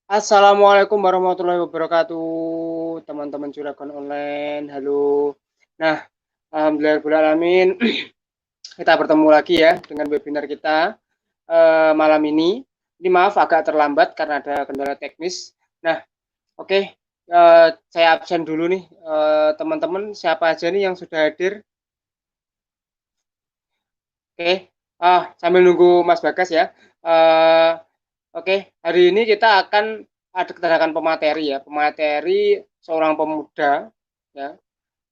Assalamualaikum warahmatullahi wabarakatuh, teman-teman Juragan Online. Halo. Nah, alhamdulillahirobbilalamin, kita bertemu lagi ya dengan webinar kita malam ini. Ini maaf agak terlambat karena ada kendala teknis. Nah, oke, saya absen dulu nih, teman-teman. Siapa aja nih yang sudah hadir? Oke, sambil nunggu Mas Bagas ya. Eh, Oke, hari ini kita akan kedatangan pemateri ya, pemateri seorang pemuda ya,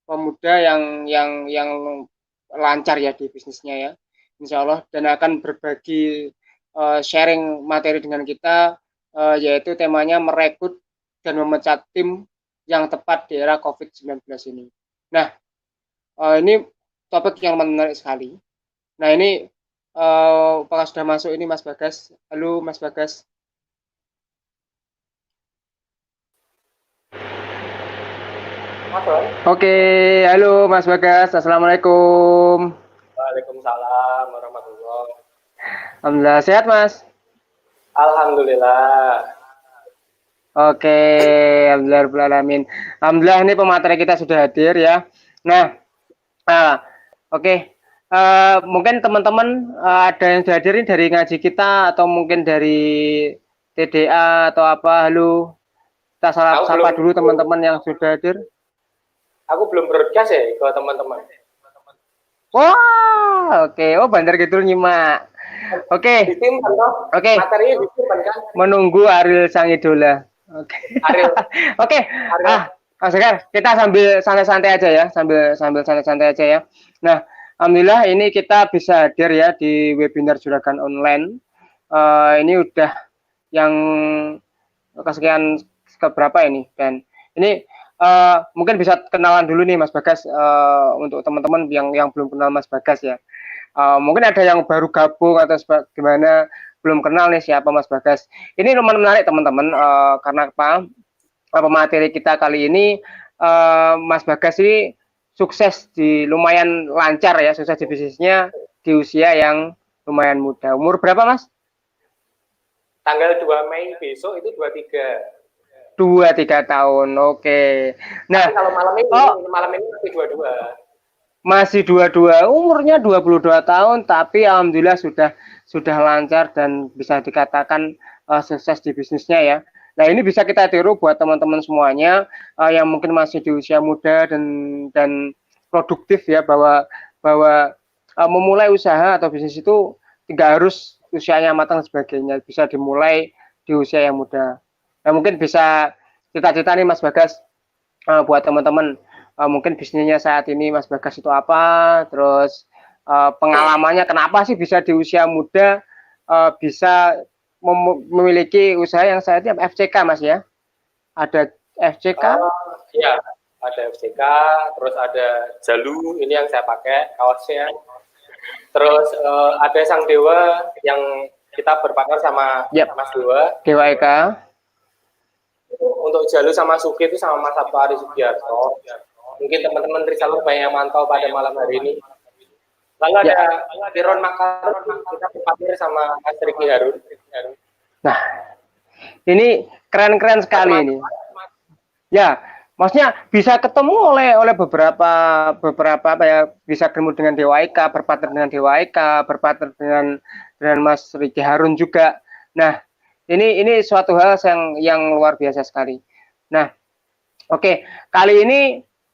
pemuda yang lancar ya di bisnisnya ya, Insya Allah, dan akan berbagi sharing materi dengan kita, yaitu temanya merekrut dan memecat tim yang tepat di era COVID-19 ini. Nah, ini topik yang menarik sekali. Nah, ini apakah sudah masuk ini Mas Bagas? Halo Mas Bagas. Oke, halo Mas Bagas, Assalamualaikum. Waalaikumsalam warahmatullahi. Alhamdulillah sehat Mas. Alhamdulillah. Oke, alhamdulillah. Alhamdulillah ini pemateri kita sudah hadir ya. Nah, oke. Mungkin teman-teman ada yang sudah hadir dari ngaji kita atau mungkin dari TDA atau apa? Halo, kita sapa dulu teman-teman yang sudah hadir. Aku belum broadcast ya ke teman-teman. Wah, oke. Oh, Bandar Kidul nyimak. Oke. Oke. Materinya disimpan kan? Menunggu Ariel Sang Idola. Oke. Ariel. Oke. Mas Sekar, kita sambil santai-santai aja ya, sambil santai-santai aja ya. Nah, alhamdulillah ini kita bisa hadir ya di webinar Juragan Online. Ini udah yang kesekian keberapa ini, dan ini mungkin bisa kenalan dulu nih Mas Bagas, untuk teman-teman yang belum kenal Mas Bagas ya. Mungkin ada yang baru gabung atau gimana, belum kenal nih siapa Mas Bagas. Ini lumayan menarik teman-teman, karena apa? Pemateri kita kali ini, Mas Bagas ini sukses lumayan lancar ya, sukses di bisnisnya di usia yang lumayan muda. Umur berapa Mas? Tanggal 2 Mei besok itu 23. 23 tahun, oke. Nah, tapi kalau malam ini masih 22. Masih 22, umurnya 22 tahun, tapi alhamdulillah sudah lancar dan bisa dikatakan sukses di bisnisnya ya. Nah, ini bisa kita tiru buat teman-teman semuanya yang mungkin masih di usia muda dan produktif ya, bahwa memulai usaha atau bisnis itu tidak harus usianya matang dan sebagainya, bisa dimulai di usia yang muda. Nah, mungkin bisa cita-cita nih Mas Bagas, buat teman-teman, mungkin bisnisnya saat ini Mas Bagas itu apa, terus pengalamannya kenapa sih bisa di usia muda bisa memiliki usaha yang saat ini FCK Mas ya, ada FCK. Iya, ada FCK, terus ada Jalu, ini yang saya pakai kaosnya. Terus ada Sang Dewa yang kita berpartner sama Mas Dewa Eka. Untuk Jalu sama Suki itu sama Mas Sabto Ari Sugiarto. Mungkin teman-teman Risalur banyak yang mantau pada malam hari ini. Lalu ada Diron Makaron, kita berpartner sama Mas Riki Harun. Nah, ini keren-keren sekali ini. Ya, maksudnya bisa ketemu oleh beberapa apa ya, bisa ketemu dengan Dewa Eka, berpartner dengan Dewa Eka, berpartner dengan Mas Riki Harun juga. Nah, ini suatu hal yang luar biasa sekali. Nah, oke, kali ini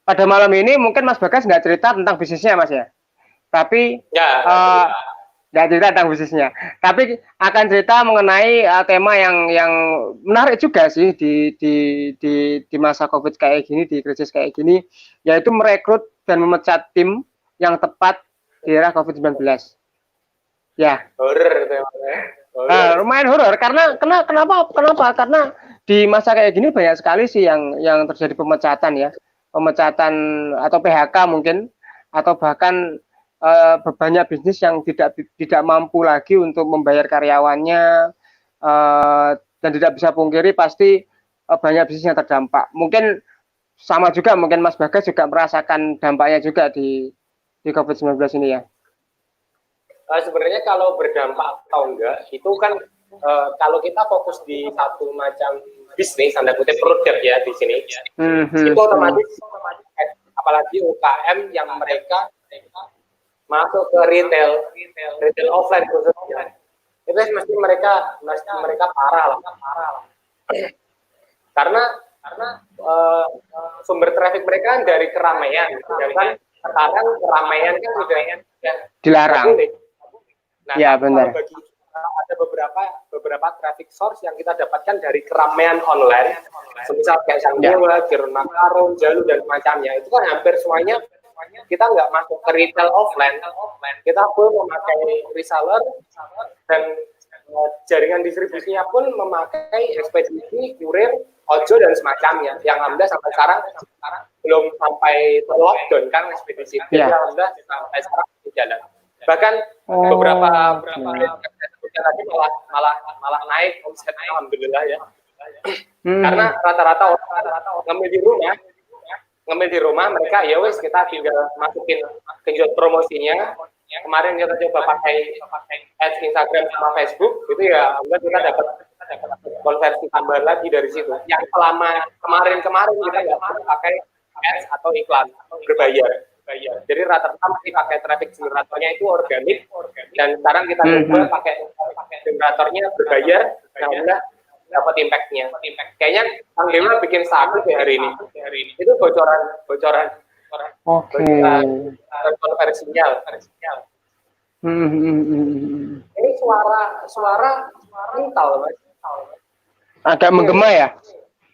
pada malam ini mungkin Mas Bagas nggak cerita tentang bisnisnya Mas ya, tapi nggak cerita tentang bisnisnya, tapi akan cerita mengenai tema yang menarik juga sih di masa COVID kayak gini, di krisis kayak gini, yaitu merekrut dan memecat tim yang tepat di era COVID-19. Ya. Horor temanya. Lumayan horor karena kenapa? Karena di masa kayak gini banyak sekali sih yang terjadi pemecatan ya, pemecatan atau PHK mungkin, atau bahkan banyak bisnis yang tidak mampu lagi untuk membayar karyawannya, dan tidak bisa pungkiri pasti banyak bisnis yang terdampak. Mungkin sama juga, mungkin Mas Bagas juga merasakan dampaknya juga di COVID-19 ini ya. Sebenarnya kalau berdampak atau enggak itu kan kalau kita fokus di satu macam bisnis, tanda kutip produk ya di sini, itu otomatis apalagi UKM yang mereka masuk ke retail offline khususnya, itu mesti mereka parah lah. Karena sumber traffic mereka dari keramaian, sedangkan sekarang keramaian kan sudah dilarang. Nah, ya benar. Ada beberapa traffic source yang kita dapatkan dari keramaian online, misal kayak Sangdewa, Kiron Makaron, Jalu dan macamnya. Itu kan hampir semuanya kita nggak masuk ke retail offline, kita pun memakai reseller dan jaringan distribusinya pun memakai ekspedisi, kurir, ojol dan semacamnya. Yang alhamdulillah sampai sekarang belum sampai lockdown kan ekspedisi. Jadi alhamdulillah sampai sekarang di jalan. Bahkan beberapa lagi malah naik omsetnya alhamdulillah ya. Karena rata-rata ngemil di rumah mereka ya wes kita tinggal masukin genjot promosinya. Kemarin kita coba pakai ads Instagram sama Facebook, itu ya alhamdulillah kita dapat konversi tambahan lagi dari situ. Yang selama kemarin kita nggak pernah pakai ads atau iklan berbayar. Jadi rata-rata masih pakai traffic generatornya itu organik, dan sekarang kita coba pakai generatornya berbayar, alhamdulillah dapat impact-nya. Kayaknya Kang Dewa bikin satu di hari ini. Itu bocoran konversinya. Ini suara mental, Mas. Agak menggema ya?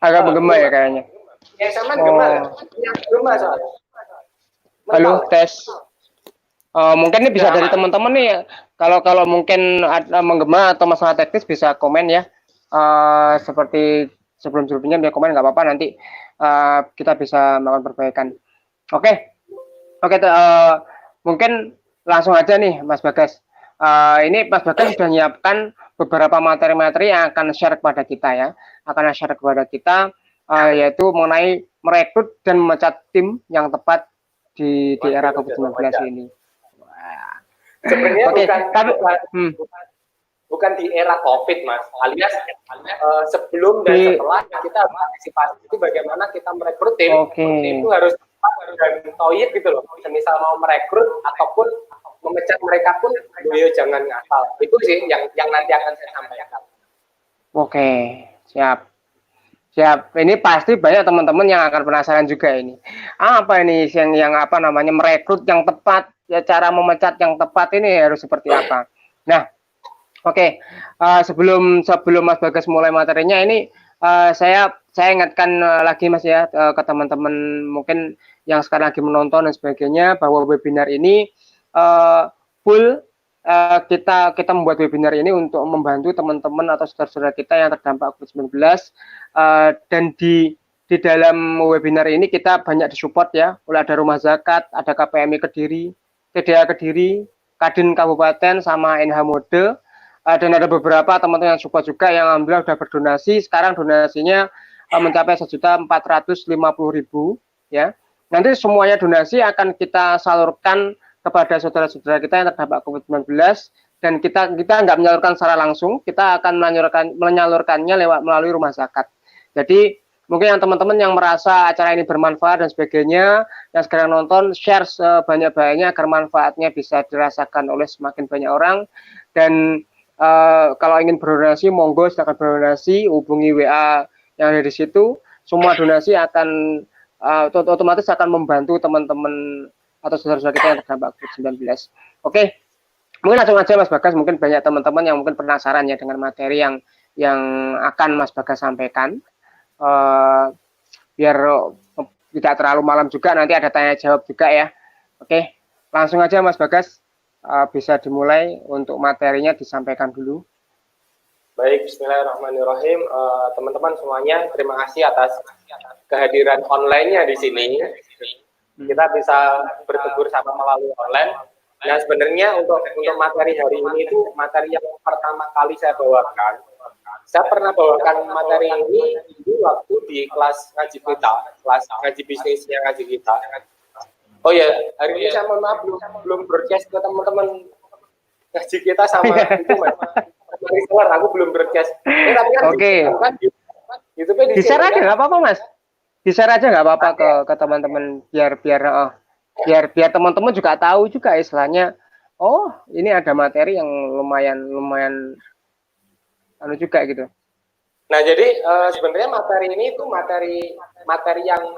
Agak menggema ya kayaknya. Ya sama gema. Yang gema soalnya. Halo, tes. Mungkin ini bisa dari teman-teman nih. Kalau mungkin ada menggema atau masalah teknis bisa komen ya. Seperti sebelum-sebelumnya dia komen nggak apa-apa, nanti kita bisa melakukan perbaikan. Oke, mungkin langsung aja nih Mas Bagas. Ini Mas Bagas sudah menyiapkan beberapa materi-materi yang akan share kepada kita ya, yaitu mengenai merekrut dan memecat tim yang tepat di era COVID-19 ini. Sebenarnya bukan di era COVID, Mas. Alias sebelum dan setelah kita antisipasi itu bagaimana kita merekrut tim. Itu harus tepat dan toyib gitu loh. Misal mau merekrut ataupun memecat mereka pun, beliau jangan ngasal. Itu sih yang nanti akan saya sampaikan. Oke, siap. Ini pasti banyak teman-teman yang akan penasaran juga ini. Apa ini yang apa namanya merekrut yang tepat, ya cara memecat yang tepat ini harus seperti apa. Nah, oke. Sebelum Mas Bagas mulai materinya ini saya ingatkan lagi Mas ya ke teman-teman mungkin yang sekarang lagi menonton dan sebagainya, bahwa webinar ini full kita membuat webinar ini untuk membantu teman-teman atau saudara-saudara kita yang terdampak COVID-19, dan di dalam webinar ini kita banyak disupport ya, oleh ada Rumah Zakat, ada KPMI Kediri, TDA Kediri, Kadin Kabupaten sama NH Mode, dan ada beberapa teman-teman yang support juga yang alhamdulillah sudah berdonasi. Sekarang donasinya mencapai 1.450.000 ya. Nanti semuanya donasi akan kita salurkan kepada saudara-saudara kita yang terdampak COVID-19, dan kita nggak menyalurkan secara langsung, kita akan menyalurkannya melalui Rumah Zakat. Jadi mungkin yang teman-teman yang merasa acara ini bermanfaat dan sebagainya, yang sekarang nonton, share sebanyak-banyaknya agar manfaatnya bisa dirasakan oleh semakin banyak orang. Dan kalau ingin berdonasi, monggo silakan berdonasi, hubungi WA yang ada di situ. Semua donasi akan otomatis akan membantu teman-teman atau saudara-saudara kita yang terdampak COVID-19. Oke, mungkin langsung aja Mas Bagas, mungkin banyak teman-teman yang mungkin penasaran ya dengan materi yang akan Mas Bagas sampaikan. Biar tidak terlalu malam juga, nanti ada tanya jawab juga ya. Oke, langsung aja Mas Bagas, bisa dimulai untuk materinya disampaikan dulu. Baik, bismillahirrahmanirrahim. Teman-teman semuanya, terima kasih atas kehadiran online-nya di sini. Kita bisa bertegur sama melalui online. Nah, sebenarnya untuk materi hari ini itu materi yang pertama kali saya bawakan. Saya pernah bawakan materi ini waktu di kelas ngaji kita, kelas ngaji bisnisnya ngaji kita. Oh ya, hari ini saya mohon maaf belum broadcast ke teman-teman ngaji kita sama itu, Mas. keluar, aku belum broadcast. Tapi kan Oke. kan YouTube-nya Di share sini, aja kan? nggak apa-apa Mas. Di share aja nggak apa-apa ke teman-teman biar teman-teman juga tahu juga istilahnya. Oh, ini ada materi yang lumayan anu juga gitu. Nah, jadi sebenarnya materi ini itu materi yang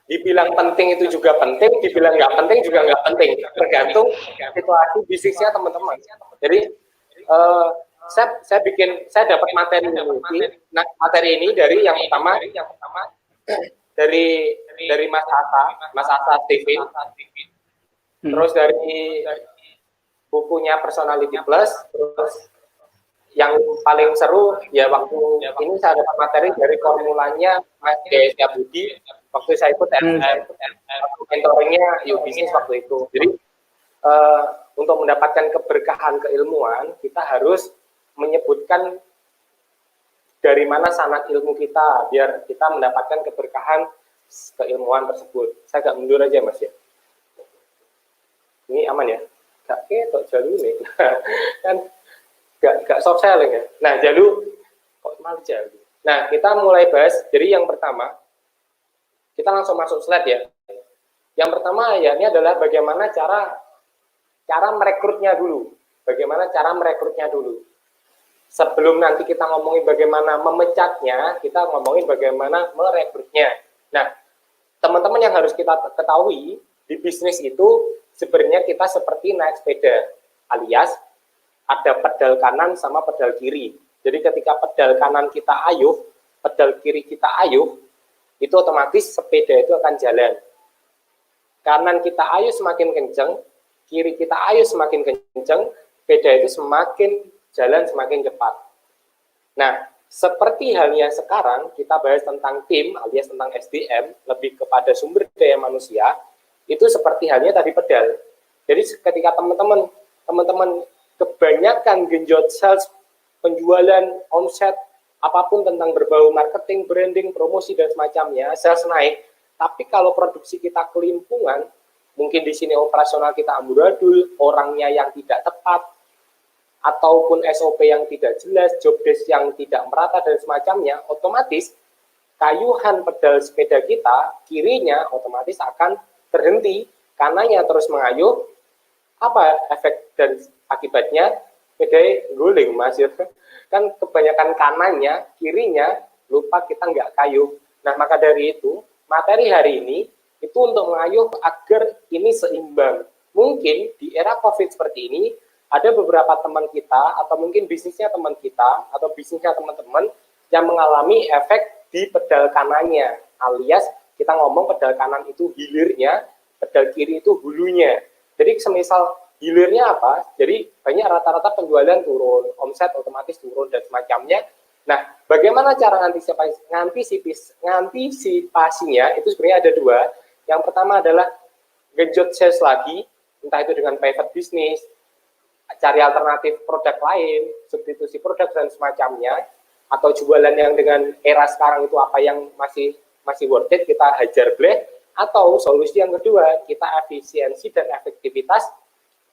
dibilang penting itu juga penting, dibilang nggak penting juga nggak penting, tergantung situasi bisnisnya teman-teman. Jadi saya dapat materi ini. Nah, materi ini dari yang pertama dari Mas Asa TV, terus dari bukunya Personality Plus, terus yang paling seru ya waktu ini saya dapat materi dari formulanya Mas Desya Budi waktu saya ikut mentoringnya Bisnis waktu itu. Jadi untuk mendapatkan keberkahan keilmuan kita harus menyebutkan dari mana sanad ilmu kita biar kita mendapatkan keberkahan keilmuan tersebut. Saya agak mundur aja Mas ya. Ini aman ya? Gak ketok jalur nih. Kan gak soft selling ya. Nah, jalur kok malah jalur. Nah, kita mulai bahas. Jadi yang pertama, kita langsung masuk slide ya. Yang pertama ya ini adalah bagaimana cara merekrutnya dulu. Bagaimana cara merekrutnya dulu. Sebelum nanti kita ngomongin bagaimana memecatnya, kita ngomongin bagaimana merekrutnya. Nah, teman-teman yang harus kita ketahui di bisnis itu sebenarnya kita seperti naik sepeda, alias ada pedal kanan sama pedal kiri. Jadi ketika pedal kanan kita ayuh, pedal kiri kita ayuh, itu otomatis sepeda itu akan jalan. Kanan kita ayuh semakin kenceng, kiri kita ayuh semakin kenceng, sepeda itu semakin jalan semakin cepat. Nah, seperti halnya sekarang kita bahas tentang tim alias tentang SDM, lebih kepada sumber daya manusia, itu seperti halnya tadi pedal. Jadi ketika teman-teman kebanyakan genjot sales, penjualan, omset, apapun tentang berbau marketing, branding, promosi, dan semacamnya, sales naik. Tapi kalau produksi kita kelimpungan, mungkin di sini operasional kita amburadul, orangnya yang tidak tepat, ataupun SOP yang tidak jelas, job desk yang tidak merata, dan semacamnya, otomatis kayuhan pedal sepeda kita, kirinya otomatis akan terhenti, kanannya terus mengayuh. Apa efek dan akibatnya? Sepeda guling, Mas. Kan kebanyakan kanannya, kirinya, lupa kita nggak kayuh. Nah, maka dari itu, materi hari ini itu untuk mengayuh agar ini seimbang. Mungkin di era COVID seperti ini, ada beberapa teman kita, atau mungkin bisnisnya teman kita, atau bisnisnya teman-teman, yang mengalami efek di pedal kanannya, alias kita ngomong pedal kanan itu hilirnya, pedal kiri itu hulunya. Jadi semisal hilirnya apa? Jadi banyak rata-rata penjualan turun, omset otomatis turun dan semacamnya. Nah, bagaimana cara ngantisipasinya? Itu sebenarnya ada dua. Yang pertama adalah genjot sales lagi, entah itu dengan pivot bisnis, cari alternatif produk lain, substitusi produk dan semacamnya, atau jualan yang dengan era sekarang itu apa yang masih worth it, kita hajar bleh. Atau solusi yang kedua, kita efisiensi dan efektivitas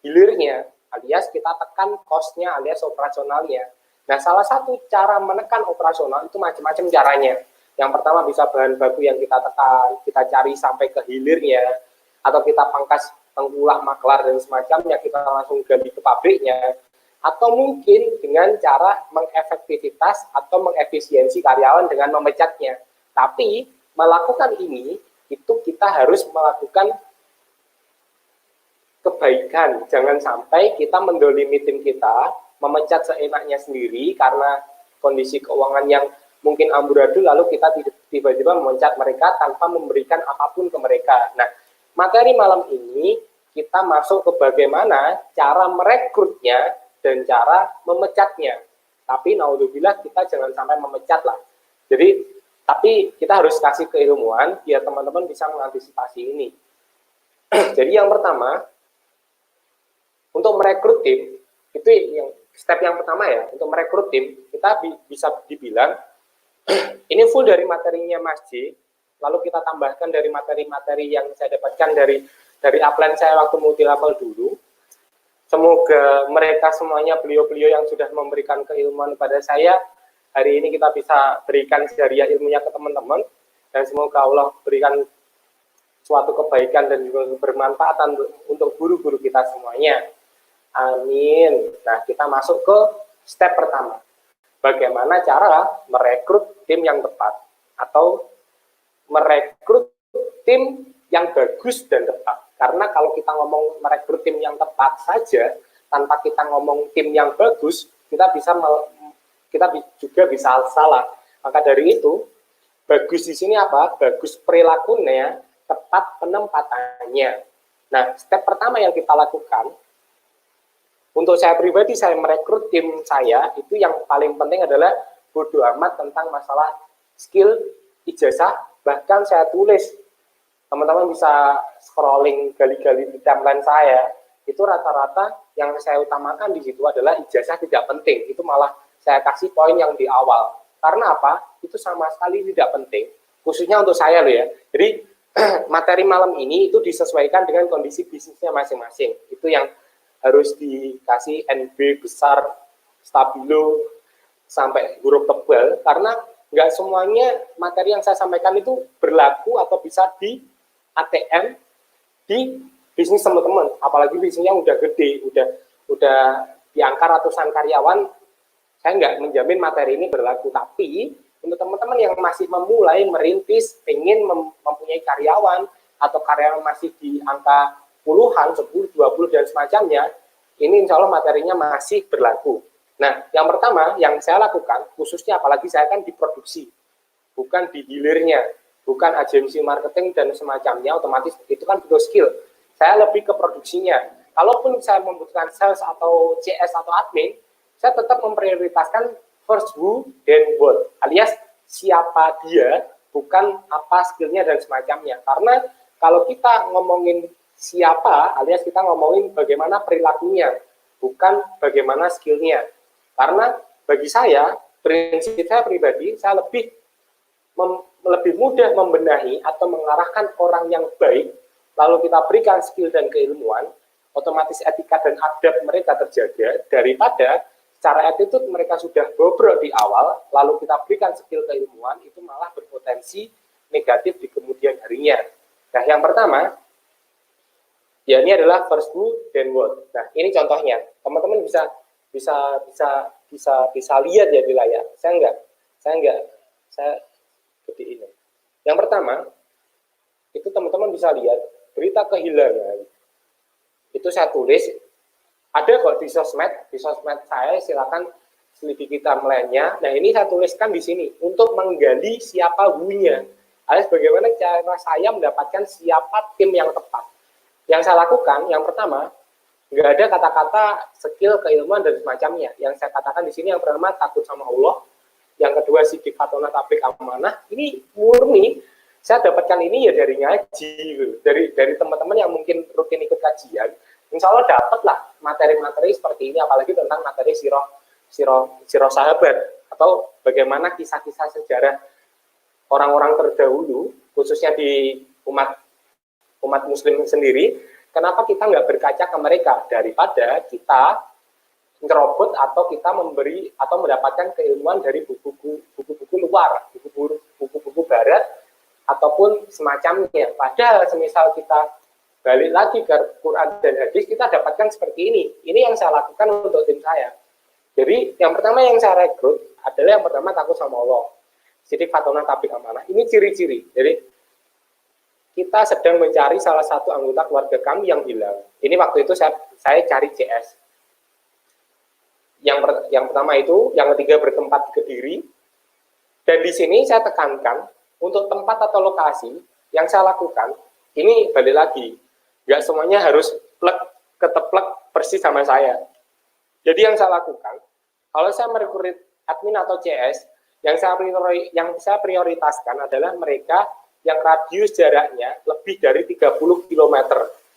hilirnya, alias kita tekan cost-nya alias operasionalnya. Nah, salah satu cara menekan operasional itu macam-macam caranya. Yang pertama bisa bahan baku yang kita tekan, kita cari sampai ke hilirnya, atau kita pangkas tengkulak, maklar, dan semacamnya, kita langsung ganti ke pabriknya, atau mungkin dengan cara mengefektivitas atau mengefisiensi karyawan dengan memecatnya. Tapi melakukan ini, itu kita harus melakukan kebaikan. Jangan sampai kita mendolimi tim kita, memecat seenaknya sendiri karena kondisi keuangan yang mungkin amburadul, lalu kita tiba-tiba memecat mereka tanpa memberikan apapun ke mereka. Nah, materi malam ini kita masuk ke bagaimana cara merekrutnya dan cara memecatnya. Tapi naudzubillah kita jangan sampai memecat lah. Jadi tapi kita harus kasih keilmuan biar teman-teman bisa mengantisipasi ini. Jadi yang pertama, untuk merekrut tim, itu yang step yang pertama ya, untuk merekrut tim, kita bisa dibilang, ini full dari materinya Mas J, lalu kita tambahkan dari materi-materi yang saya dapatkan dari upline saya waktu multi level dulu. Semoga mereka semuanya, beliau-beliau yang sudah memberikan keilmuan kepada saya, hari ini kita bisa berikan jariah ilmunya ke teman-teman, dan semoga Allah berikan suatu kebaikan dan juga bermanfaatan untuk guru-guru kita semuanya. Amin. Nah, kita masuk ke step pertama. Bagaimana cara merekrut tim yang tepat atau merekrut tim yang bagus dan tepat. Karena kalau kita ngomong merekrut tim yang tepat saja, tanpa kita ngomong tim yang bagus, kita juga bisa salah. Maka dari itu, bagus di sini apa? Bagus perilakunya, tepat penempatannya. Nah, step pertama yang kita lakukan, untuk saya pribadi, saya merekrut tim saya, itu yang paling penting adalah bodo amat tentang masalah skill, ijazah, bahkan saya tulis. Teman-teman bisa scrolling gali-gali di timeline saya, itu rata-rata yang saya utamakan di situ adalah ijazah tidak penting. Itu malah saya kasih poin yang di awal. Karena apa? Itu sama sekali tidak penting. Khususnya untuk saya loh ya. Jadi materi malam ini itu disesuaikan dengan kondisi bisnisnya masing-masing. Itu yang harus dikasih NB besar, stabilo, sampai huruf tebal, karena nggak semuanya materi yang saya sampaikan itu berlaku atau bisa di ATM di bisnis teman-teman, apalagi bisnisnya udah gede, udah di angka ratusan karyawan. Saya nggak menjamin materi ini berlaku, tapi untuk teman-teman yang masih memulai merintis, ingin mempunyai karyawan atau karyawan masih di angka puluhan, 10, 20, dan semacamnya, ini insya Allah materinya masih berlaku. Nah, yang pertama yang saya lakukan, khususnya apalagi saya kan di produksi, bukan di hilirnya, bukan agensi marketing dan semacamnya, otomatis itu kan butuh skill. Saya lebih ke produksinya. Kalaupun saya membutuhkan sales atau CS atau admin, saya tetap memprioritaskan first who, then what, alias siapa dia, bukan apa skillnya dan semacamnya. Karena kalau kita ngomongin siapa, alias kita ngomongin bagaimana perilakunya, bukan bagaimana skillnya. Karena bagi saya, prinsip saya pribadi, saya lebih mudah membenahi atau mengarahkan orang yang baik, lalu kita berikan skill dan keilmuan, otomatis etika dan adab mereka terjaga, daripada secara attitude mereka sudah bobrok di awal, lalu kita berikan skill keilmuan, itu malah berpotensi negatif di kemudian harinya. Nah, yang pertama, ya ini adalah first who, then what. Nah, ini contohnya. Teman-teman bisa lihat ya di layar. Saya gede ini. Yang pertama, itu teman-teman bisa lihat berita kehilangan. Itu saya tulis, ada kok di sosmed saya, silakan selidiki timeline-nya. Nah, ini saya tuliskan di sini untuk menggali siapa who-nya. Alias bagaimana cara saya mendapatkan siapa tim yang tepat. Yang saya lakukan, yang pertama, nggak ada kata-kata skill, keilmuan, dan semacamnya. Yang saya katakan di sini yang pertama, takut sama Allah. Yang kedua, sidik fatona tablik amanah. Ini murni, saya dapatkan ini ya dari ngaji, gitu. Dari teman-teman yang mungkin rutin ikut kajian. Insya Allah dapatlah materi-materi seperti ini, apalagi tentang materi sirah sahabat, atau bagaimana kisah-kisah sejarah orang-orang terdahulu, khususnya di umat muslim sendiri, kenapa kita nggak berkaca ke mereka daripada kita ngerobot atau kita memberi atau mendapatkan keilmuan dari buku-buku luar, buku-buku barat ataupun semacamnya. Padahal semisal kita balik lagi ke Quran dan hadis, kita dapatkan seperti ini. Ini yang saya lakukan untuk tim saya. Jadi yang pertama yang saya rekrut adalah yang pertama takut sama Allah, sidik fatona tabik amanah. Ini ciri-ciri. Jadi kita sedang mencari salah satu anggota keluarga kami yang hilang. Ini waktu itu saya cari CS. Yang pertama itu, yang ketiga bertempat di Kediri. Dan di sini saya tekankan, untuk tempat atau lokasi yang saya lakukan, ini balik lagi, nggak semuanya harus keteplek persis sama saya. Jadi yang saya lakukan, kalau saya merekrut admin atau CS, yang saya prioritaskan adalah mereka yang radius jaraknya lebih dari 30 km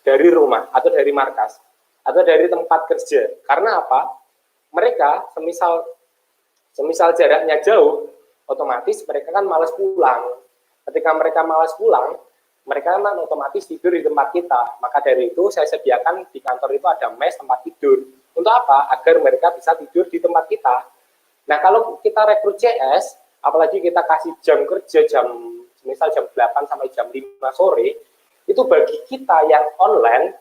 dari rumah atau dari markas atau dari tempat kerja. Karena apa? Mereka semisal jaraknya jauh, otomatis mereka kan malas pulang. Ketika mereka malas pulang, mereka kan otomatis tidur di tempat kita. Maka dari itu saya sediakan di kantor itu ada mes tempat tidur. Untuk apa? Agar mereka bisa tidur di tempat kita. Nah, kalau kita rekrut CS, apalagi kita kasih jam kerja misal jam 8 sampai jam 5 sore, itu bagi kita yang online,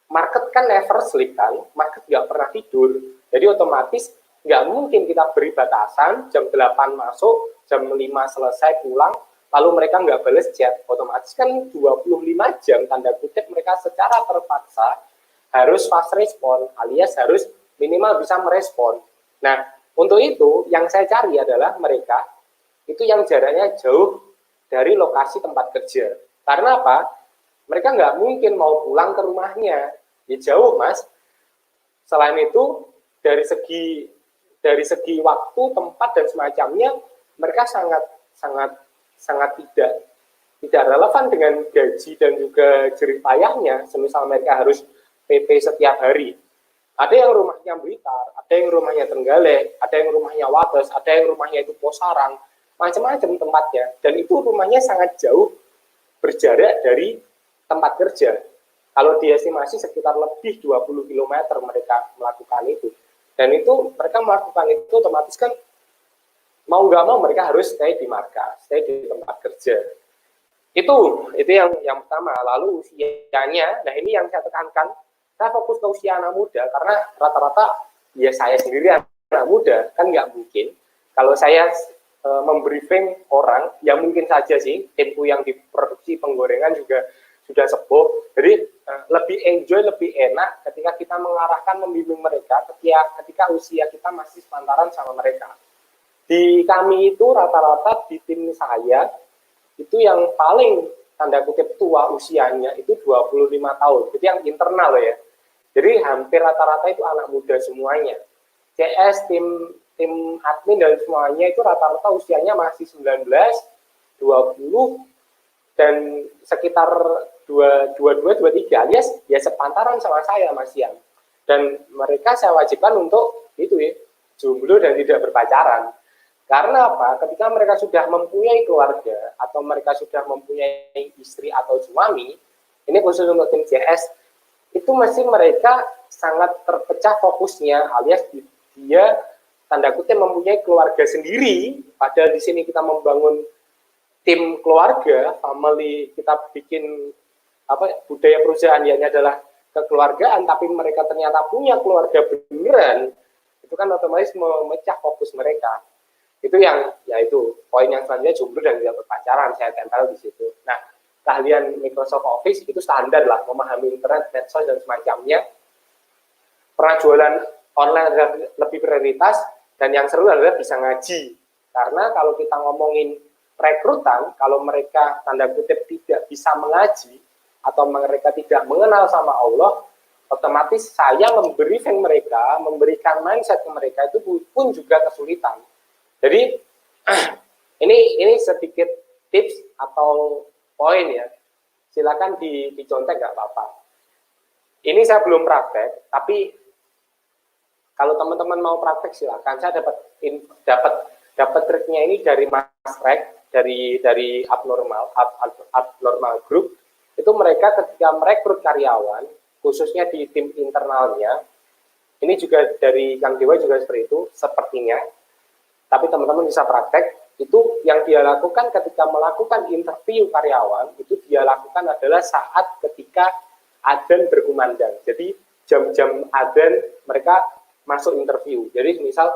market kan never sleep kan, market nggak pernah tidur. Jadi otomatis nggak mungkin kita beri batasan, jam 8 masuk, jam 5 selesai pulang, lalu mereka nggak balas chat, otomatis kan 25 jam, tanda kutip mereka secara terpaksa harus fast respon, alias harus minimal bisa merespon. Nah, untuk itu yang saya cari adalah mereka itu yang jaraknya jauh dari lokasi tempat kerja. Karena apa? Mereka nggak mungkin mau pulang ke rumahnya, ya jauh mas. Selain itu dari segi waktu, tempat dan semacamnya, mereka sangat tidak relevan dengan gaji dan juga jerih payahnya. Semisal mereka harus PP setiap hari. Ada yang rumahnya Blitar, ada yang rumahnya Trenggalek, ada yang rumahnya Wates, ada yang rumahnya itu Posarang, macam-macam tempatnya. Dan itu rumahnya sangat jauh berjarak dari tempat kerja. Kalau diestimasi sekitar lebih 20 km mereka melakukan itu. Dan itu mereka melakukan itu otomatis kan mau nggak mau mereka harus stay di markas, stay di tempat kerja. Itu yang pertama. Lalu usianya, nah ini yang saya tekankan, saya fokus ke usia anak muda karena rata-rata ya saya sendiri anak muda, kan nggak mungkin. Kalau saya membriefing orang, ya mungkin saja sih, timku yang di produksi penggorengan juga sudah sepuh, jadi lebih enjoy, lebih enak ketika kita mengarahkan, membimbing mereka ketika usia kita masih sepantaran sama mereka. Di kami itu rata-rata di tim saya, itu yang paling tanda kutip tua usianya itu 25 tahun, itu yang internal ya. Jadi hampir rata-rata itu anak muda semuanya. CS, tim admin dan semuanya itu rata-rata usianya masih 19, 20, dan sekitar 22, 23 alias ya sepantaran sama saya Mas Ian. Dan mereka saya wajibkan untuk itu ya, jomblo dan tidak berpacaran. Karena apa? Ketika mereka sudah mempunyai keluarga atau mereka sudah mempunyai istri atau suami, ini khusus untuk tim CS, itu masih mereka sangat terpecah fokusnya, alias dia tanda kutip mempunyai keluarga sendiri. Padahal di sini kita membangun tim keluarga, family, kita bikin budaya perusahaan yang adalah kekeluargaan, tapi mereka ternyata punya keluarga beneran, itu kan otomatis memecah fokus mereka. Itu yaitu poin yang selanjutnya, jomblo dan tidak berpacaran, saya tempel di situ. Nah, keahlian Microsoft Office itu standar lah, memahami internet, medsos dan semacamnya. Pernah jualan online lebih prioritas, dan yang seru adalah bisa ngaji. Karena kalau kita ngomongin rekrutan, kalau mereka tanda kutip tidak bisa mengaji atau mereka tidak mengenal sama Allah, otomatis saya memberikan mereka, memberikan mindset ke mereka itu pun juga kesulitan. Jadi ini sedikit tips atau poin ya, silakan dicontek nggak apa-apa. Ini saya belum praktek, tapi kalau teman-teman mau praktek silakan. Saya dapat triknya ini dari Mas Rek, dari Abnormal Group. Itu mereka ketika merekrut karyawan, khususnya di tim internalnya, ini juga dari Kang Dewa juga seperti itu, sepertinya. Tapi teman-teman bisa praktek, itu yang dia lakukan ketika melakukan interview karyawan, itu dia lakukan adalah saat ketika adzan berkumandang. Jadi jam-jam adzan mereka masuk interview. Jadi misal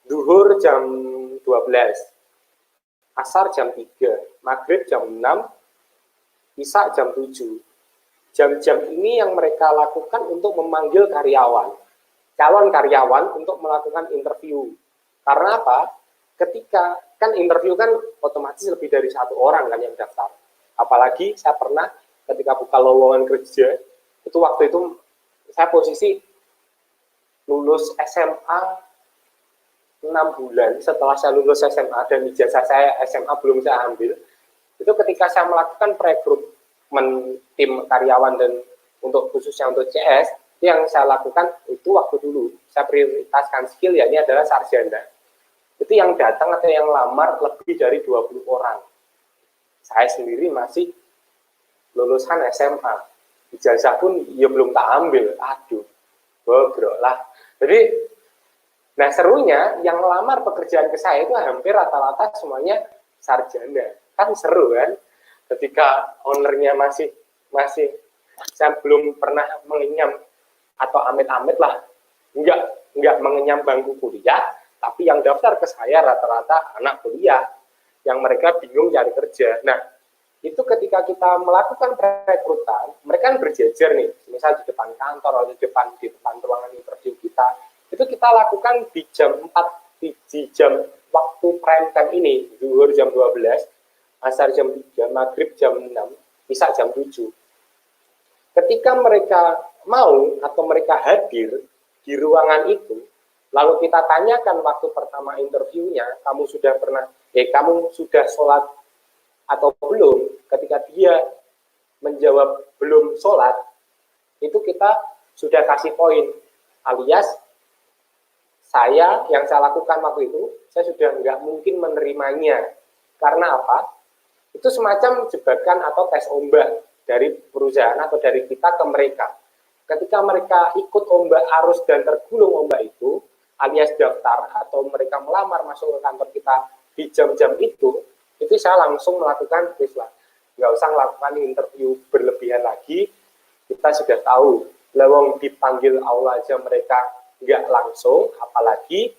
zuhur jam 12, asar jam 3, maghrib jam 6, isya jam 7. Jam-jam ini yang mereka lakukan untuk memanggil karyawan, calon karyawan untuk melakukan interview. Karena apa? Ketika kan interview kan otomatis lebih dari satu orang kan yang daftar. Apalagi saya pernah ketika buka lowongan kerja, itu waktu itu saya posisi lulus SMA 6 bulan setelah saya lulus SMA dan ijazah saya SMA belum saya ambil. Itu ketika saya melakukan perekrutmen tim karyawan dan khususnya untuk CS, yang saya lakukan itu waktu dulu saya prioritaskan skill, ya ini adalah sarjana. Itu yang datang atau yang lamar lebih dari 20 orang. Saya sendiri masih lulusan SMA, ijazah pun ya belum tak ambil. Aduh, bobrok lah. Jadi, nah serunya yang melamar pekerjaan ke saya itu hampir rata-rata semuanya sarjana. Kan seru kan? Ketika ownernya masih saya belum pernah mengenyam atau amit-amit lah, enggak mengenyam bangku kuliah, tapi yang daftar ke saya rata-rata anak kuliah yang mereka bingung cari kerja. Nah, itu ketika kita melakukan perekrutan, mereka kan berjejer nih, misal di depan kantor atau di depan ruangan interview kita, itu kita lakukan di jam 4, di jam waktu prime time ini, zuhur jam 12, asar jam 3, maghrib jam 6, bisa jam 7. Ketika mereka mau atau mereka hadir di ruangan itu, lalu kita tanyakan waktu pertama interviewnya, kamu sudah sholat atau belum? Ketika dia menjawab belum sholat, itu kita sudah kasih poin, alias yang saya lakukan waktu itu, saya sudah nggak mungkin menerimanya. Karena apa? Itu semacam jebakan atau tes ombak dari perusahaan atau dari kita ke mereka. Ketika mereka ikut ombak arus dan tergulung ombak itu, alias daftar atau mereka melamar masuk ke kantor kita di jam-jam itu saya langsung melakukan nggak usah melakukan interview berlebihan lagi, kita sudah tahu, lewong dipanggil Allah aja mereka nggak langsung, apalagi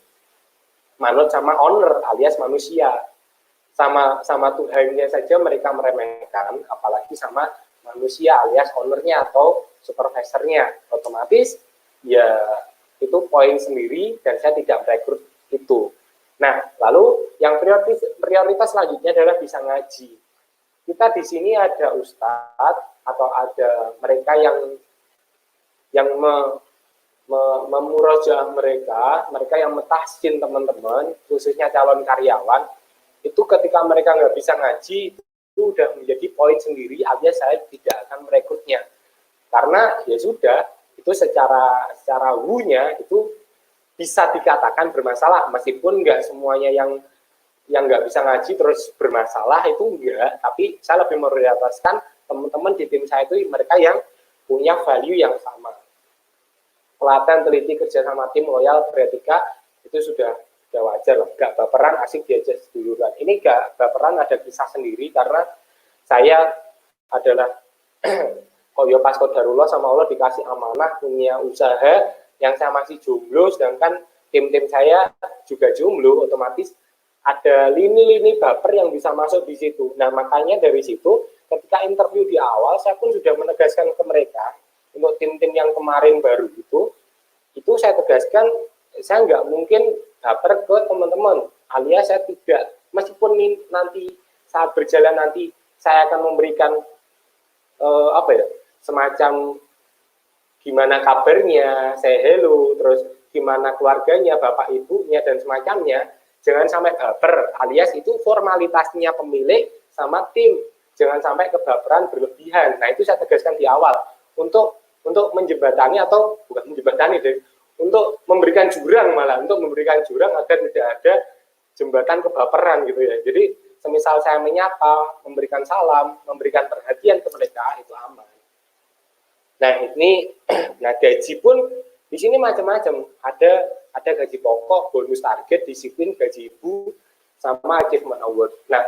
manut sama owner alias manusia, sama Tuhannya saja mereka meremehkan, apalagi sama manusia alias ownernya atau supervisornya, otomatis ya itu poin sendiri dan saya tidak merekrut itu. Nah, lalu yang prioritas selanjutnya adalah bisa ngaji. Kita di sini ada ustadz atau ada mereka yang memurojaah mereka yang mentahsin teman-teman, khususnya calon karyawan, itu ketika mereka nggak bisa ngaji, itu udah menjadi poin sendiri, alias saya tidak akan merekrutnya. Karena ya sudah, itu secara wunya itu bisa dikatakan bermasalah, meskipun nggak semuanya yang nggak bisa ngaji terus bermasalah, itu enggak, tapi saya lebih memprioritaskan teman-teman di tim saya itu mereka yang punya value yang sama. Pelatihan, teliti, kerja sama tim, loyal, beretika, itu sudah wajar lah. Gak baperan, asik diajak seduluran. Ini gak baperan, ada kisah sendiri, karena saya adalah koyo pas kodarullah sama Allah dikasih amanah, punya usaha, yang saya masih jomblo, sedangkan tim-tim saya juga jomblo, otomatis ada lini-lini baper yang bisa masuk di situ. Nah, makanya dari situ, ketika interview di awal, saya pun sudah menegaskan ke mereka, untuk tim-tim yang kemarin baru itu saya tegaskan, saya nggak mungkin baper ke teman-teman, alias saya tidak, meskipun nanti saat berjalan nanti saya akan memberikan semacam gimana kabarnya, saya hello, terus gimana keluarganya, bapak ibunya dan semacamnya, jangan sampai baper, alias itu formalitasnya pemilik sama tim, jangan sampai kebaperan berlebihan. Nah, itu saya tegaskan di awal untuk menjembatani, atau bukan menjembatani deh, untuk memberikan jurang, malah untuk memberikan jurang agar tidak ada jembatan kebaperan gitu ya. Jadi semisal saya menyapa, memberikan salam, memberikan perhatian ke mereka, itu aman. Nah, ini gaji pun di sini macam-macam, ada gaji pokok, bonus target, disiplin, gaji ibu, sama achievement award. Nah,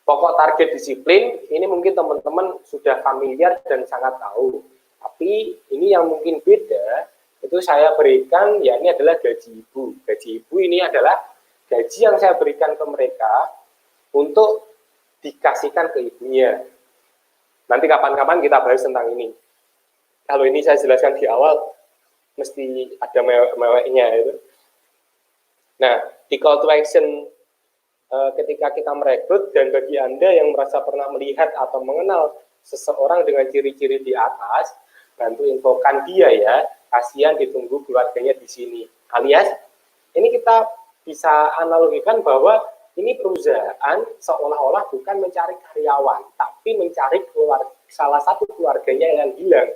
pokok, target, disiplin ini mungkin teman-teman sudah familiar dan sangat tahu. Tapi ini yang mungkin beda, itu saya berikan, ya ini adalah gaji ibu. Gaji ibu ini adalah gaji yang saya berikan ke mereka untuk dikasihkan ke ibunya. Nanti kapan-kapan kita bahas tentang ini. Kalau ini saya jelaskan di awal, mesti ada meweknya itu. Nah, di call to action ketika kita merekrut, dan bagi Anda yang merasa pernah melihat atau mengenal seseorang dengan ciri-ciri di atas, bantu infokan dia ya, kasihan ditunggu keluarganya di sini. Alias, ini kita bisa analogikan bahwa ini perusahaan seolah-olah bukan mencari karyawan, tapi mencari salah satu keluarganya yang hilang.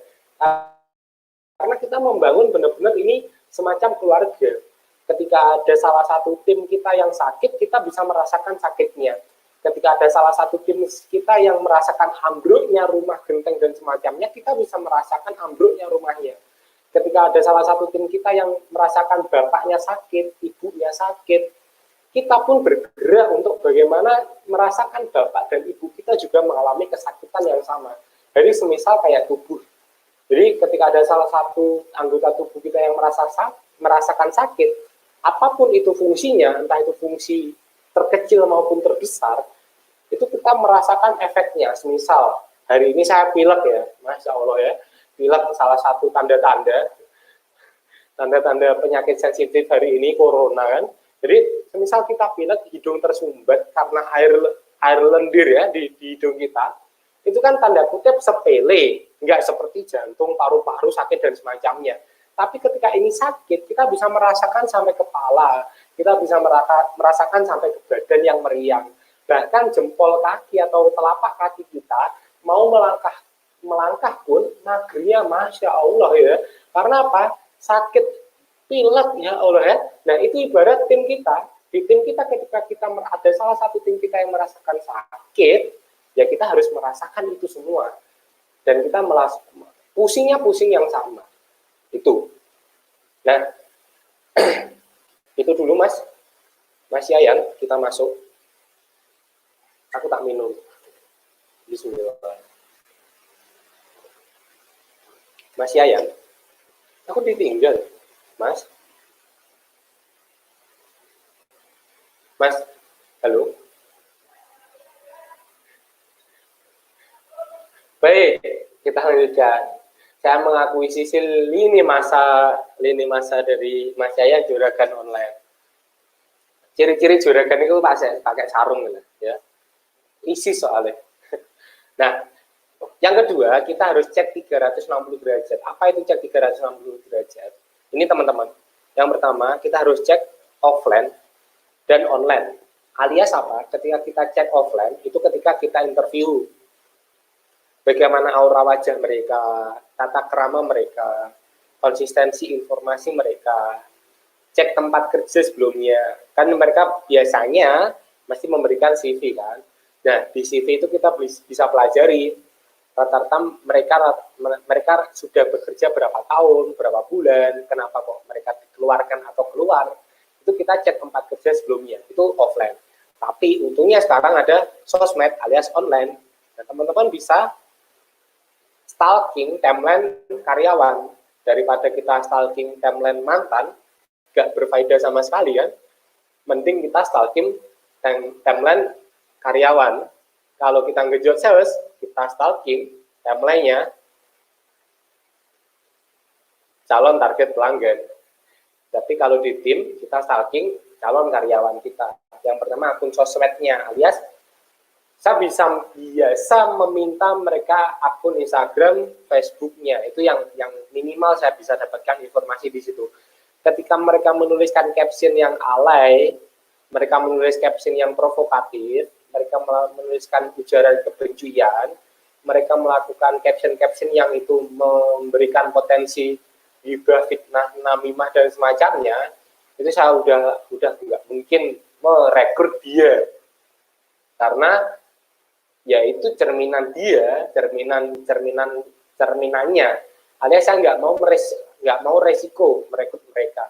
Karena kita membangun benar-benar ini semacam keluarga. Ketika ada salah satu tim kita yang sakit, kita bisa merasakan sakitnya. ketika ada salah satu tim kita yang merasakan ambruknya rumah genteng dan semacamnya, kita bisa merasakan ambruknya rumahnya. Ketika ada salah satu tim kita yang merasakan bapaknya sakit, ibunya sakit, kita pun bergerak untuk bagaimana merasakan bapak dan ibu kita juga mengalami kesakitan yang sama. Jadi semisal kayak tubuh. Jadi ketika ada salah satu anggota tubuh kita yang merasakan sakit, apapun itu fungsinya, entah itu fungsi terkecil maupun terbesar, itu kita merasakan efeknya. Semisal hari ini saya pilek ya, Masya Allah ya, pilek salah satu tanda-tanda penyakit sensitif hari ini, corona kan. Jadi semisal kita pilek, hidung tersumbat karena air lendir ya di hidung kita, itu kan tanda kutip sepele, nggak seperti jantung, paru-paru sakit dan semacamnya. Tapi ketika ini sakit, kita bisa merasakan sampai kepala, kita bisa merasakan sampai ke badan yang meriang. Bahkan jempol kaki atau telapak kaki kita mau melangkah pun magernya Masya Allah ya. Karena apa? Sakit pilek ya Allah ya. Nah itu ibarat tim kita. Di tim kita ketika kita ada salah satu tim kita yang merasakan sakit, ya kita harus merasakan itu semua. Dan kita pusingnya pusing yang sama. Itu. Nah, itu dulu Mas Yayan, kita masuk. Aku tak minum. Bismillah. Mas Yayan, aku ditinggal, Mas. Mas, halo. Baik, kita lanjutkan. Saya mengakui Sisil lini masa dari Mas Yayan juragan online. Ciri-ciri juragan itu pakai sarung ya. ISIS soalnya. Nah, yang kedua, kita harus cek 360 derajat. Apa itu cek 360 derajat? Ini teman-teman. Yang pertama, kita harus cek offline dan online. Alias apa? Ketika kita cek offline, itu ketika kita interview. Bagaimana aura wajah mereka, tata krama mereka, konsistensi informasi mereka, cek tempat kerja sebelumnya. Kan mereka biasanya mesti memberikan CV kan. Nah, di CV itu kita bisa pelajari rata-rata mereka sudah bekerja berapa tahun, berapa bulan, kenapa kok mereka dikeluarkan atau keluar. Itu kita cek tempat kerja sebelumnya, itu offline. Tapi untungnya sekarang ada sosmed alias online. Nah, teman-teman bisa stalking timeline karyawan. Daripada kita stalking timeline mantan, gak berfaedah sama sekali kan. Mending kita stalking timeline karyawan. Kalau kita ngejot sales, kita stalking timeline-nya calon target pelanggan. Tapi kalau di tim, kita stalking calon karyawan kita. Yang pertama akun sosmednya, alias saya biasa meminta mereka akun Instagram, Facebooknya. Itu yang minimal saya bisa dapatkan informasi di situ. Ketika mereka menuliskan caption yang alay, mereka menulis caption yang provokatif, mereka menuliskan ujaran kebencian, mereka melakukan caption-caption yang itu memberikan potensi ghibah, fitnah, namimah dan semacamnya, itu saya udah nggak mungkin merekrut dia, karena ya itu cerminan dia, cerminannya. Alias saya nggak mau resiko merekrut mereka.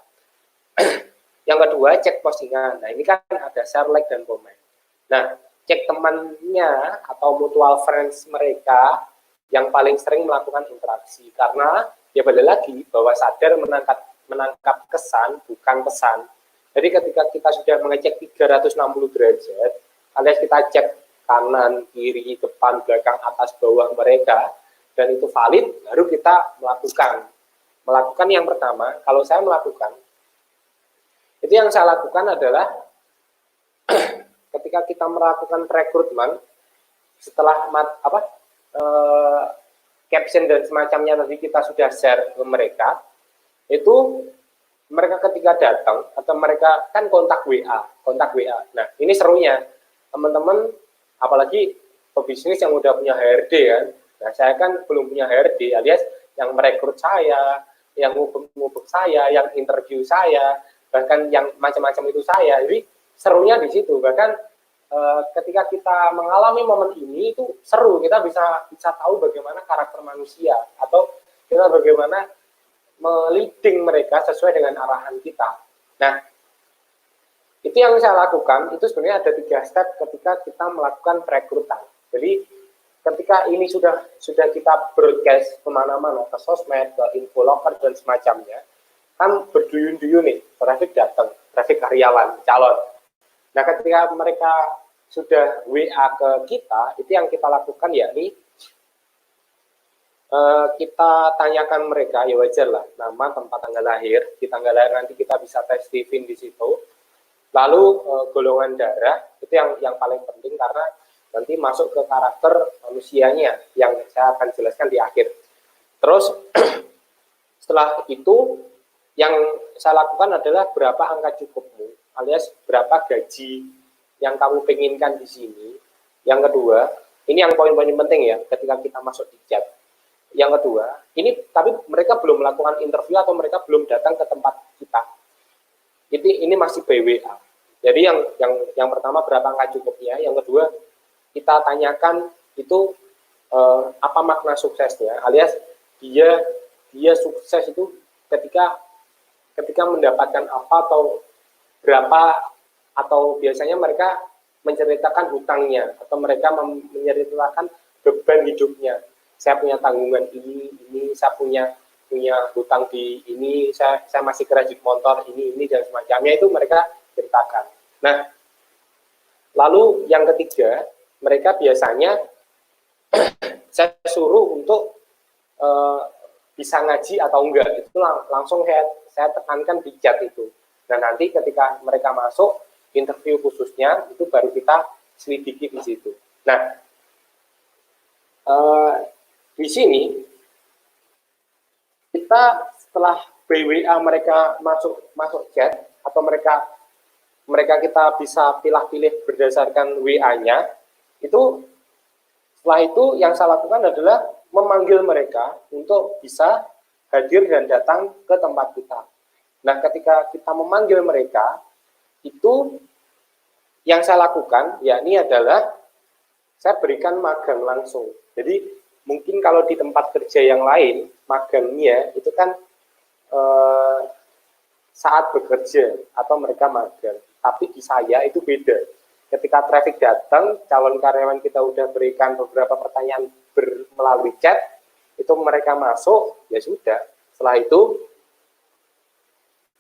Yang kedua, cek postingan. Nah ini kan ada share, like, dan komen. Nah, cek temannya atau mutual friends mereka yang paling sering melakukan interaksi. Karena ya balik lagi bahwa sadar menangkap kesan bukan pesan. Jadi ketika kita sudah mengecek 360 derajat, alias kita cek kanan, kiri, depan, belakang, atas, bawah mereka, dan itu valid, baru kita melakukan yang pertama. Kalau saya melakukan, itu yang saya lakukan adalah ketika kita melakukan rekrutmen, setelah caption dan semacamnya tadi kita sudah share ke mereka, itu mereka ketika datang atau mereka kan kontak WA. Nah ini serunya teman-teman, apalagi pebisnis yang udah punya HRD kan. Nah saya kan belum punya HRD, alias yang merekrut saya, yang ngubek saya, yang interview saya, bahkan yang macam-macam itu saya. Jadi serunya di situ. Bahkan ketika kita mengalami momen ini itu seru, kita bisa tahu bagaimana karakter manusia atau kita bagaimana meliding mereka sesuai dengan arahan kita. Nah, itu yang saya lakukan. Itu sebenarnya ada 3 step ketika kita melakukan perekrutan. Jadi ketika ini sudah kita broadcast kemana-mana, ke sosmed, ke infoloker dan semacamnya, kan berduyun-duyun nih, traffic datang, traffic karyawan, calon. Nah, ketika mereka sudah WA ke kita, itu yang kita lakukan yakni kita tanyakan mereka, ya wajar lah, nama, tempat, tanggal lahir. Di tanggal lahir nanti kita bisa tes TVIN di situ. Lalu golongan darah, itu yang paling penting karena nanti masuk ke karakter manusianya yang saya akan jelaskan di akhir. Terus setelah itu yang saya lakukan adalah berapa angka cukupmu, alias berapa gaji yang kamu penginkan di sini. Yang kedua, ini yang poin-poin penting ya ketika kita masuk di chat. Yang kedua, ini tapi mereka belum melakukan interview atau mereka belum datang ke tempat kita. Ini masih by WA. Jadi yang pertama berapa angka cukupnya, yang kedua kita tanyakan itu apa makna suksesnya, alias dia sukses itu ketika mendapatkan apa atau berapa, atau biasanya mereka menceritakan hutangnya atau mereka menceritakan beban hidupnya. Saya punya tanggungan ini, saya punya hutang di ini, saya masih kredit motor ini dan semacamnya, itu mereka ceritakan. Nah, lalu yang ketiga, mereka biasanya saya suruh untuk bisa ngaji atau enggak, itu langsung saya tekankan di chat itu. Nah, nanti ketika mereka masuk interview khususnya, itu baru kita selidiki di situ. Nah, di sini kita setelah BWA mereka masuk chat atau mereka kita bisa pilih-pilih berdasarkan WA-nya, itu setelah itu yang saya lakukan adalah memanggil mereka untuk bisa hadir dan datang ke tempat kita. Nah, ketika kita memanggil mereka, itu yang saya lakukan yakni adalah saya berikan magang langsung. Jadi mungkin kalau di tempat kerja yang lain, magangnya itu kan saat bekerja atau mereka magang. Tapi di saya itu beda. Ketika traffic datang, calon karyawan kita udah berikan beberapa pertanyaan melalui chat, itu mereka masuk, ya sudah. Setelah itu,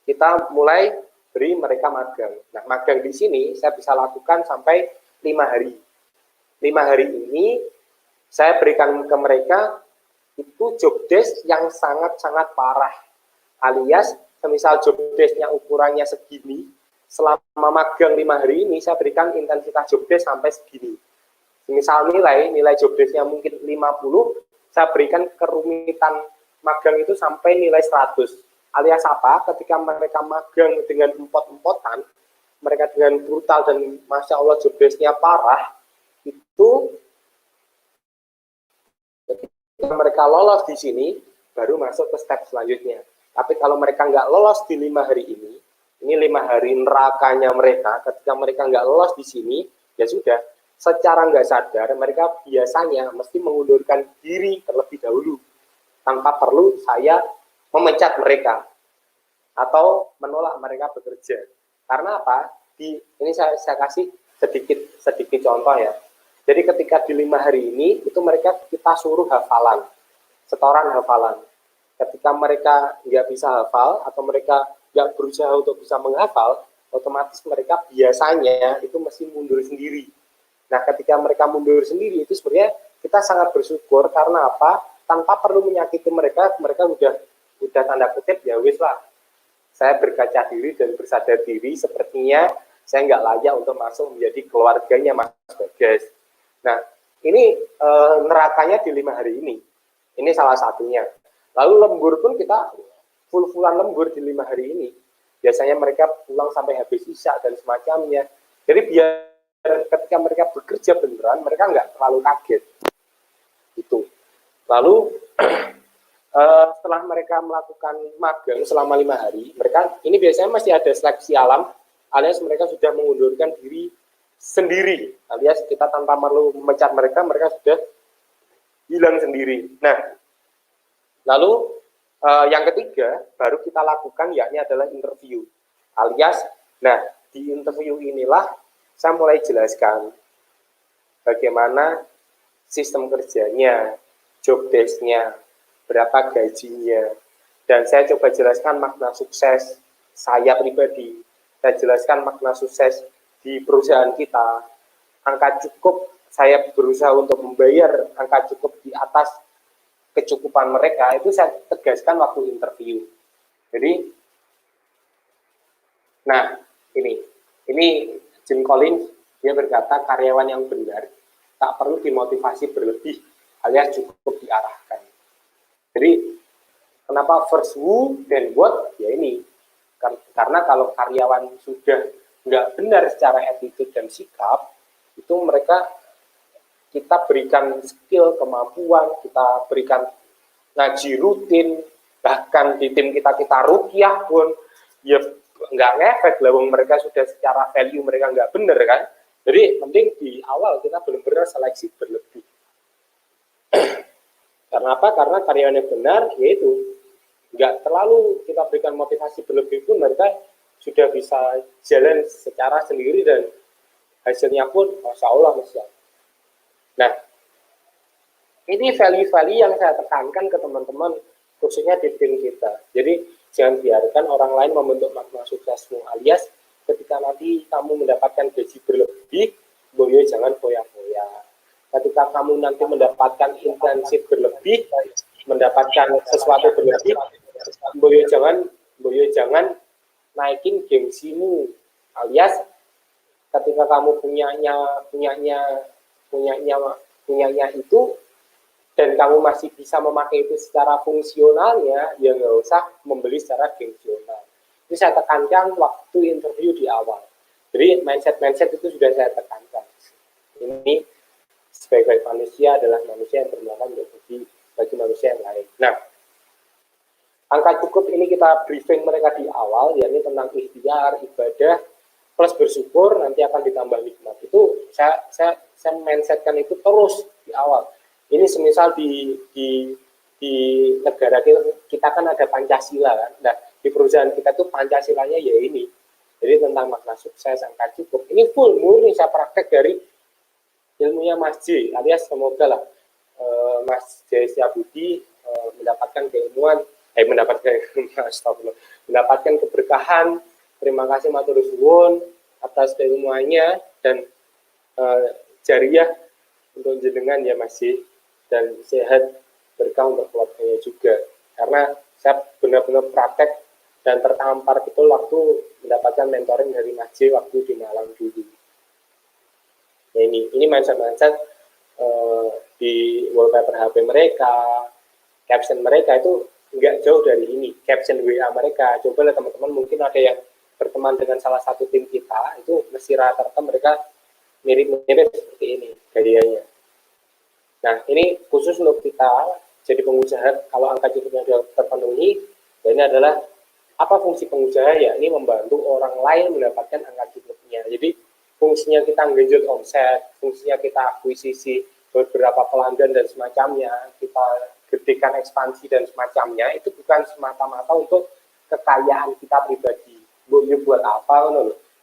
kita mulai beri mereka magang. Nah, magang di sini saya bisa lakukan sampai 5 hari. 5 hari ini, saya berikan ke mereka itu job desk yang sangat-sangat parah. Alias, semisal job desk-nya ukurannya segini, selama magang 5 hari ini, saya berikan intensitas job desk sampai segini. Misal nilai job desk-nya mungkin 50, saya berikan kerumitan magang itu sampai nilai 100. Alias apa? Ketika mereka magang dengan empot-empotan, mereka dengan brutal dan Masya Allah job desk-nya parah, itu ketika mereka lolos di sini, baru masuk ke step selanjutnya. Tapi kalau mereka nggak lolos di 5 hari ini 5 hari nerakanya mereka, ketika mereka nggak lolos di sini, ya sudah, secara nggak sadar, mereka biasanya mesti mengundurkan diri terlebih dahulu, tanpa perlu saya memecat mereka, atau menolak mereka bekerja. Karena apa? Ini saya kasih sedikit contoh ya. Jadi ketika di 5 hari ini, itu mereka kita suruh hafalan, setoran hafalan. Ketika mereka nggak bisa hafal, atau mereka nggak berusaha untuk bisa menghafal, otomatis mereka biasanya itu mesti mundur sendiri. Nah, ketika mereka mundur sendiri, itu sebenarnya kita sangat bersyukur, karena apa? Tanpa perlu menyakiti mereka udah tanda kutip, ya wis lah, saya berkaca diri dan bersadar diri, sepertinya saya nggak layak untuk masuk menjadi keluarganya Mas Bagas. Nah, ini nerakanya di 5 hari ini. Ini salah satunya. Lalu lembur pun kita full-fullan lembur di 5 hari ini. Biasanya mereka pulang sampai habis isya dan semacamnya. Jadi biar ketika mereka bekerja beneran, mereka nggak terlalu kaget. Itu. Lalu setelah mereka melakukan magang selama 5 hari, mereka ini biasanya masih ada seleksi alam, alias mereka sudah mengundurkan diri sendiri, alias kita tanpa perlu memecat mereka, mereka sudah hilang sendiri. Nah, lalu yang ketiga baru kita lakukan yakni adalah interview, alias, nah di interview inilah saya mulai jelaskan bagaimana sistem kerjanya, job desk-nya, berapa gajinya, dan saya coba jelaskan makna sukses saya pribadi, saya jelaskan makna sukses di perusahaan kita, angka cukup, saya berusaha untuk membayar angka cukup di atas kecukupan mereka, itu saya tegaskan waktu interview. Jadi, nah ini Jim Collins, dia berkata karyawan yang benar tak perlu dimotivasi berlebih, alias cukup diarahkan. Jadi, kenapa first who, then what? Ya ini, karena kalau karyawan sudah nggak benar secara attitude dan sikap, itu mereka kita berikan skill, kemampuan, kita berikan ngaji rutin, bahkan di tim kita ruqyah pun, ya nggak ngefek lah, mereka sudah secara value mereka nggak bener kan. Jadi penting di awal kita benar-benar seleksi berlebih. Karena apa? Karena karyawan yang benar, yaitu nggak terlalu kita berikan motivasi berlebih pun mereka sudah bisa jalan secara sendiri dan hasilnya pun Masya Allah. Nah, ini value-value yang saya tekankan ke teman-teman, khususnya di tim kita. Jadi, jangan biarkan orang lain membentuk makna suksesmu, alias ketika nanti kamu mendapatkan gaji berlebih, boyo jangan foya-foya. Ketika kamu nanti mendapatkan intensif berlebih, mendapatkan sesuatu berlebih, boyo jangan naikin gengsimu, alias ketika kamu punyanya itu dan kamu masih bisa memakai itu secara fungsionalnya, ya nggak usah membeli secara fungsional. Ini saya tekankan waktu interview di awal. Jadi mindset itu sudah saya tekankan. Ini sebagai manusia adalah manusia yang bermanfaat bagi manusia yang lain. Nah, angka cukup ini kita briefing mereka di awal, yakni tentang ikhtiar, ibadah, plus bersyukur, nanti akan ditambah nikmat. Itu saya mindsetkan itu terus di awal. Ini semisal di negara kita kan ada Pancasila kan. Nah, di perusahaan kita tuh Pancasilanya ya ini. Jadi tentang makna sukses, angka cukup. Ini full murni saya praktek dari ilmunya Mas J, alias semoga lah Mas J Setiabudi mendapatkan keilmuan, mendapatkan keberkahan. Terima kasih matur suwun atas keilmuannya dan jariah untuk jenengan ya Mas J, dan sehat berkah untuk keluarganya juga. Karena saya benar-benar praktek dan tertampar betul waktu mendapatkan mentoring dari Mas J waktu di Malang dulu. Nah, ini mindset di wallpaper HP mereka, caption mereka itu nggak jauh dari ini, caption WA mereka. Coba lah teman-teman, mungkin ada yang berteman dengan salah satu tim kita, itu mesti rata-rata mereka mirip-mirip seperti ini gayanya. Nah, ini khusus untuk kita jadi pengusaha, kalau angka cukupnya sudah terpenuhi, dan ini adalah apa fungsi pengusaha, ya ini membantu orang lain mendapatkan angka cukupnya. Jadi fungsinya kita menggenjot omset, fungsinya kita akuisisi beberapa pelanggan dan semacamnya, kita gedekan ekspansi dan semacamnya, itu bukan semata-mata untuk kekayaan kita pribadi. Buat apa?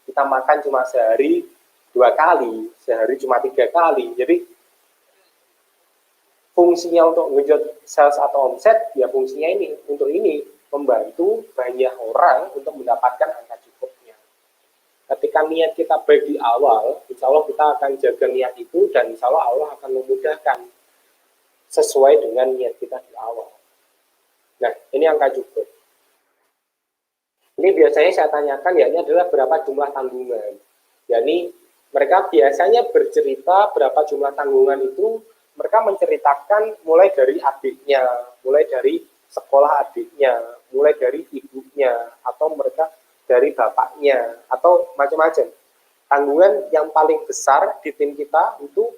Kita makan cuma sehari 2 kali, sehari cuma 3 kali. Jadi fungsinya untuk menggenjot sales atau omset, ya fungsinya ini, untuk ini membantu banyak orang untuk mendapatkan angka cukupnya. Ketika niat kita baik di awal, insya Allah kita akan jaga niat itu, dan insya Allah akan memudahkan sesuai dengan niat kita di awal. Nah, ini angka cukup. Ini biasanya saya tanyakan, ya ini adalah berapa jumlah tanggungan. Yani mereka biasanya bercerita berapa jumlah tanggungan itu, mereka menceritakan mulai dari adiknya, mulai dari sekolah adiknya, mulai dari ibunya, atau mereka dari bapaknya, atau macam-macam. Tanggungan yang paling besar di tim kita itu,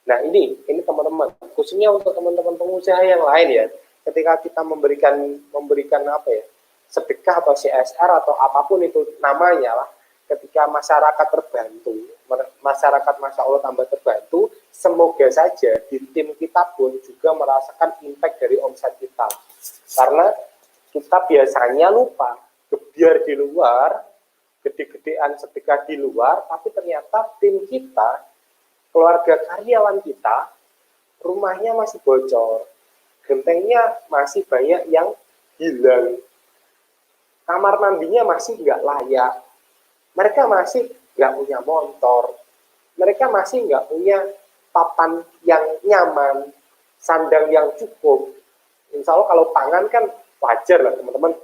nah ini teman-teman, khususnya untuk teman-teman pengusaha yang lain ya, ketika kita memberikan apa ya, sedekah atau CSR atau apapun itu namanya lah, ketika masyarakat terbantu, masyarakat Masya Allah tambah terbantu, semoga saja di tim kita pun juga merasakan impact dari omset kita. Karena kita biasanya lupa, gebiar di luar, gede-gedean sedekah di luar, tapi ternyata tim kita, keluarga karyawan kita, rumahnya masih bocor, gentengnya masih banyak yang hilang, kamar mandinya masih nggak layak, mereka masih nggak punya motor, mereka masih nggak punya papan yang nyaman, sandang yang cukup. Insya Allah kalau pangan kan wajar lah teman-teman,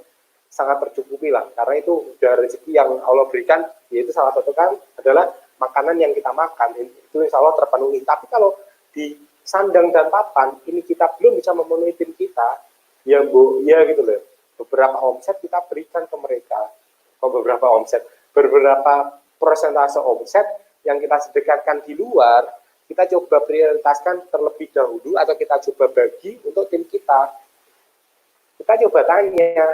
sangat tercukupi lah, karena itu udah rezeki yang Allah berikan, yaitu salah satu kan adalah makanan yang kita makan, itu insya Allah terpenuhi. Tapi kalau di sandang dan papan, ini kita belum bisa memenuhi tim kita, ya bu, ya gitu loh. Beberapa omset kita berikan ke mereka, beberapa persentase omset yang kita sedekatkan di luar, kita coba prioritaskan terlebih dahulu atau kita coba bagi untuk tim kita. Kita coba tanya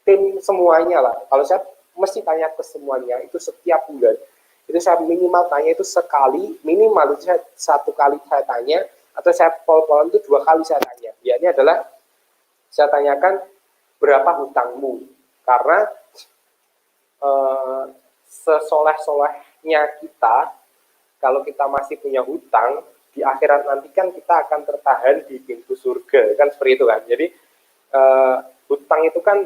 tim semuanya lah. Kalau saya mesti tanya ke semuanya itu setiap bulan. Itu saya minimal tanya itu sekali, minimal itu saya satu kali saya tanya, atau saya pol-polan itu 2 kali saya tanya. Ya ini adalah saya tanyakan berapa hutangmu, karena sesoleh-solehnya kita, kalau kita masih punya hutang, di akhirat nanti kan kita akan tertahan di pintu surga, kan seperti itu kan. Jadi hutang itu kan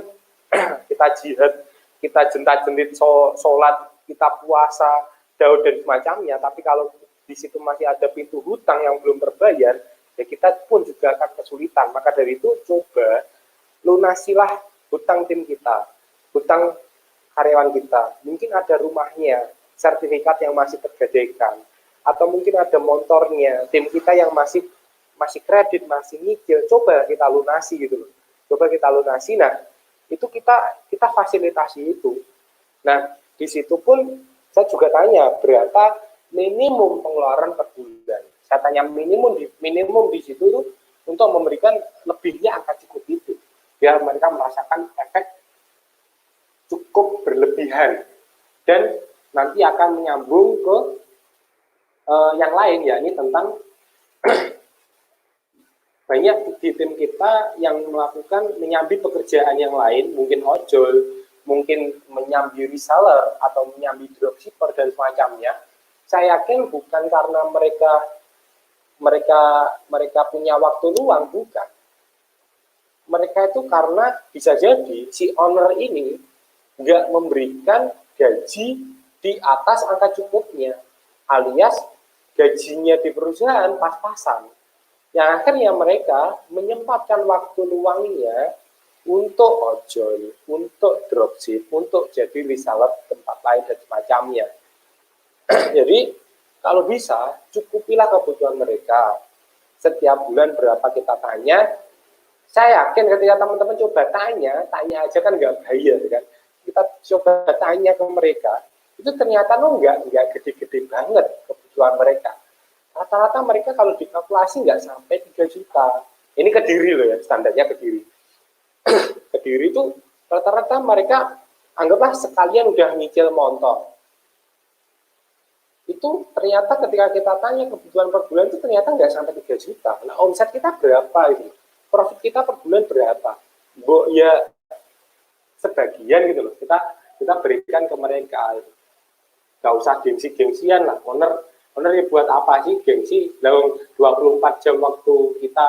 kita jihad, kita jentat-jentit sholat, kita puasa, daud dan semacamnya, tapi kalau di situ masih ada pintu hutang yang belum terbayar, ya kita pun juga akan kesulitan. Maka dari itu coba lunasilah hutang tim kita, hutang karyawan kita. Mungkin ada rumahnya, sertifikat yang masih tergadaikan, atau mungkin ada motornya, tim kita yang masih kredit, masih nyicil, coba kita lunasi gitu loh. Coba kita lunasi. Nah, itu kita fasilitasi itu. Nah, di situ pun saya juga tanya berapa minimum pengeluaran per bulan. Saya tanya minimum di situ tuh untuk memberikan lebihnya angka cukup itu, biar mereka merasakan efek cukup berlebihan, dan nanti akan menyambung ke yang lain, yakni tentang banyak di tim kita yang melakukan menyambi pekerjaan yang lain, mungkin ojol, mungkin menyambi reseller atau menyambi dropshipper dan semacamnya. Saya yakin bukan karena mereka punya waktu luang, bukan. Mereka itu karena bisa jadi si owner ini nggak memberikan gaji di atas angka cukupnya, alias gajinya di perusahaan pas-pasan. Yang akhirnya mereka menyempatkan waktu luangnya untuk ojol, untuk dropship, untuk jadi reseller tempat lain dan semacamnya. Jadi kalau bisa cukupilah kebutuhan mereka. Setiap bulan berapa kita tanya. Saya yakin ketika teman-teman coba tanya aja kan nggak bayar kan. Kita coba tanya ke mereka, itu ternyata nggak gede-gede banget kebutuhan mereka. Rata-rata mereka kalau dikalkulasi nggak sampai 3 juta. Ini Kediri loh ya, standarnya Kediri. Kediri itu rata-rata mereka anggaplah sekalian udah nyicil motor. Itu ternyata ketika kita tanya kebutuhan per bulan itu ternyata nggak sampai 3 juta. Nah, omset kita berapa itu? Profit kita per bulan berapa? Ya sebagian gitu loh. Kita berikan ke mereka. Gak usah gengsi-gengsian lah. Owner ya buat apa sih gengsi? Dalam 24 jam waktu kita,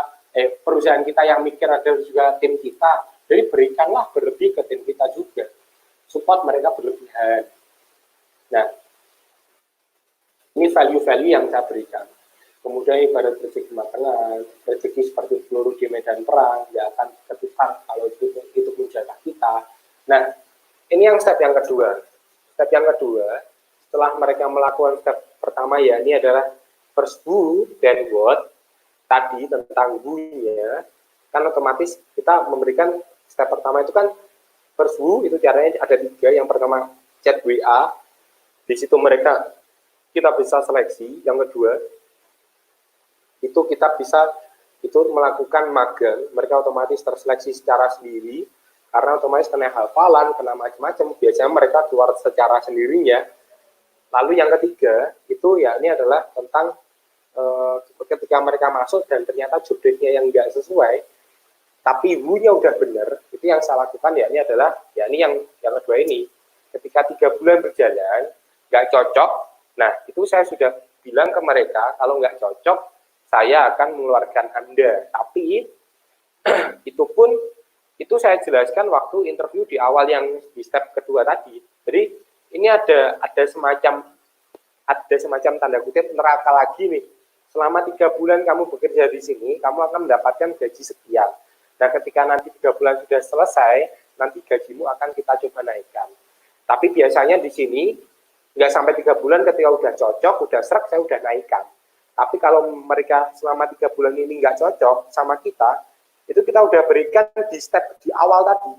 perusahaan kita yang mikir ada juga tim kita. Jadi berikanlah berlebih ke tim kita juga. Support mereka berlebihan. Nah, ini value-value yang saya berikan. Kemudian ibarat rezeki makanan, rezeki seperti peluru di medan perang, ya akan tertukar kalau itu pun jatah kita. Nah, ini yang step yang kedua. Step yang kedua, setelah mereka melakukan step pertama ya, ini adalah first who, then what, tadi tentang who-nya, kan otomatis kita memberikan step pertama itu kan first who, itu caranya ada 3. Yang pertama, chat WA, di situ kita bisa seleksi. Yang kedua, itu kita bisa melakukan magang, mereka otomatis terseleksi secara sendiri, karena otomatis kena hafalan, kena macam-macam, biasanya mereka keluar secara sendirinya. Lalu yang ketiga itu ya ini adalah tentang ketika mereka masuk dan ternyata job desk-nya yang nggak sesuai, tapi who-nya udah bener, itu yang saya lakukan ya ini adalah ya ini yang kedua ini. Ketika 3 bulan berjalan nggak cocok, nah itu saya sudah bilang ke mereka kalau nggak cocok saya akan mengeluarkan Anda. Tapi itu saya jelaskan waktu interview di awal yang di step kedua tadi. Jadi ini ada semacam tanda kutip neraka lagi nih. Selama 3 bulan kamu bekerja di sini, kamu akan mendapatkan gaji sekian. Nah, ketika nanti 3 bulan sudah selesai, nanti gajimu akan kita coba naikkan. Tapi biasanya di sini, nggak sampai 3 bulan ketika udah cocok, udah serak, saya udah naikkan. Tapi kalau mereka selama 3 bulan ini nggak cocok sama kita, itu kita udah berikan di step di awal tadi.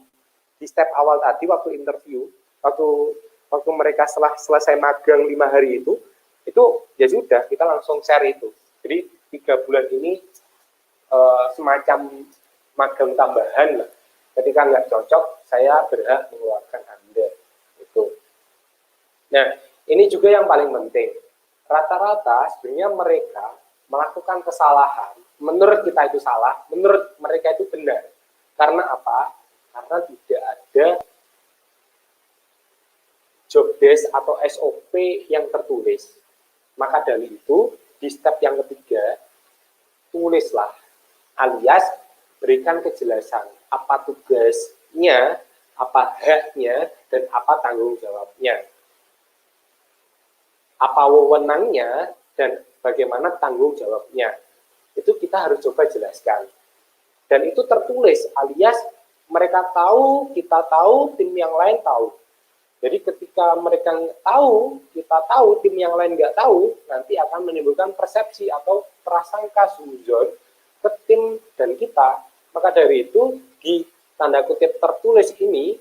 Di step awal tadi, waktu interview, waktu mereka selesai magang 5 hari itu ya sudah kita langsung share itu. Jadi 3 bulan ini semacam magang tambahan lah. Ketika nggak cocok, saya berhak mengeluarkan Anda. Itu. Nah, ini juga yang paling penting. Rata-rata sebenarnya mereka melakukan kesalahan. Menurut kita itu salah, menurut mereka itu benar. Karena apa? Karena tidak ada job desk atau SOP yang tertulis. Maka dari itu, di step yang ketiga, tulislah, alias berikan kejelasan apa tugasnya, apa haknya, dan apa tanggung jawabnya. Apa wewenangnya, dan bagaimana tanggung jawabnya. Itu kita harus coba jelaskan. Dan itu tertulis, alias mereka tahu, kita tahu, tim yang lain tahu. Jadi ketika mereka tahu, kita tahu, tim yang lain nggak tahu, nanti akan menimbulkan persepsi atau prasangka suzon ke tim dan kita. Maka dari itu, di tanda kutip tertulis ini,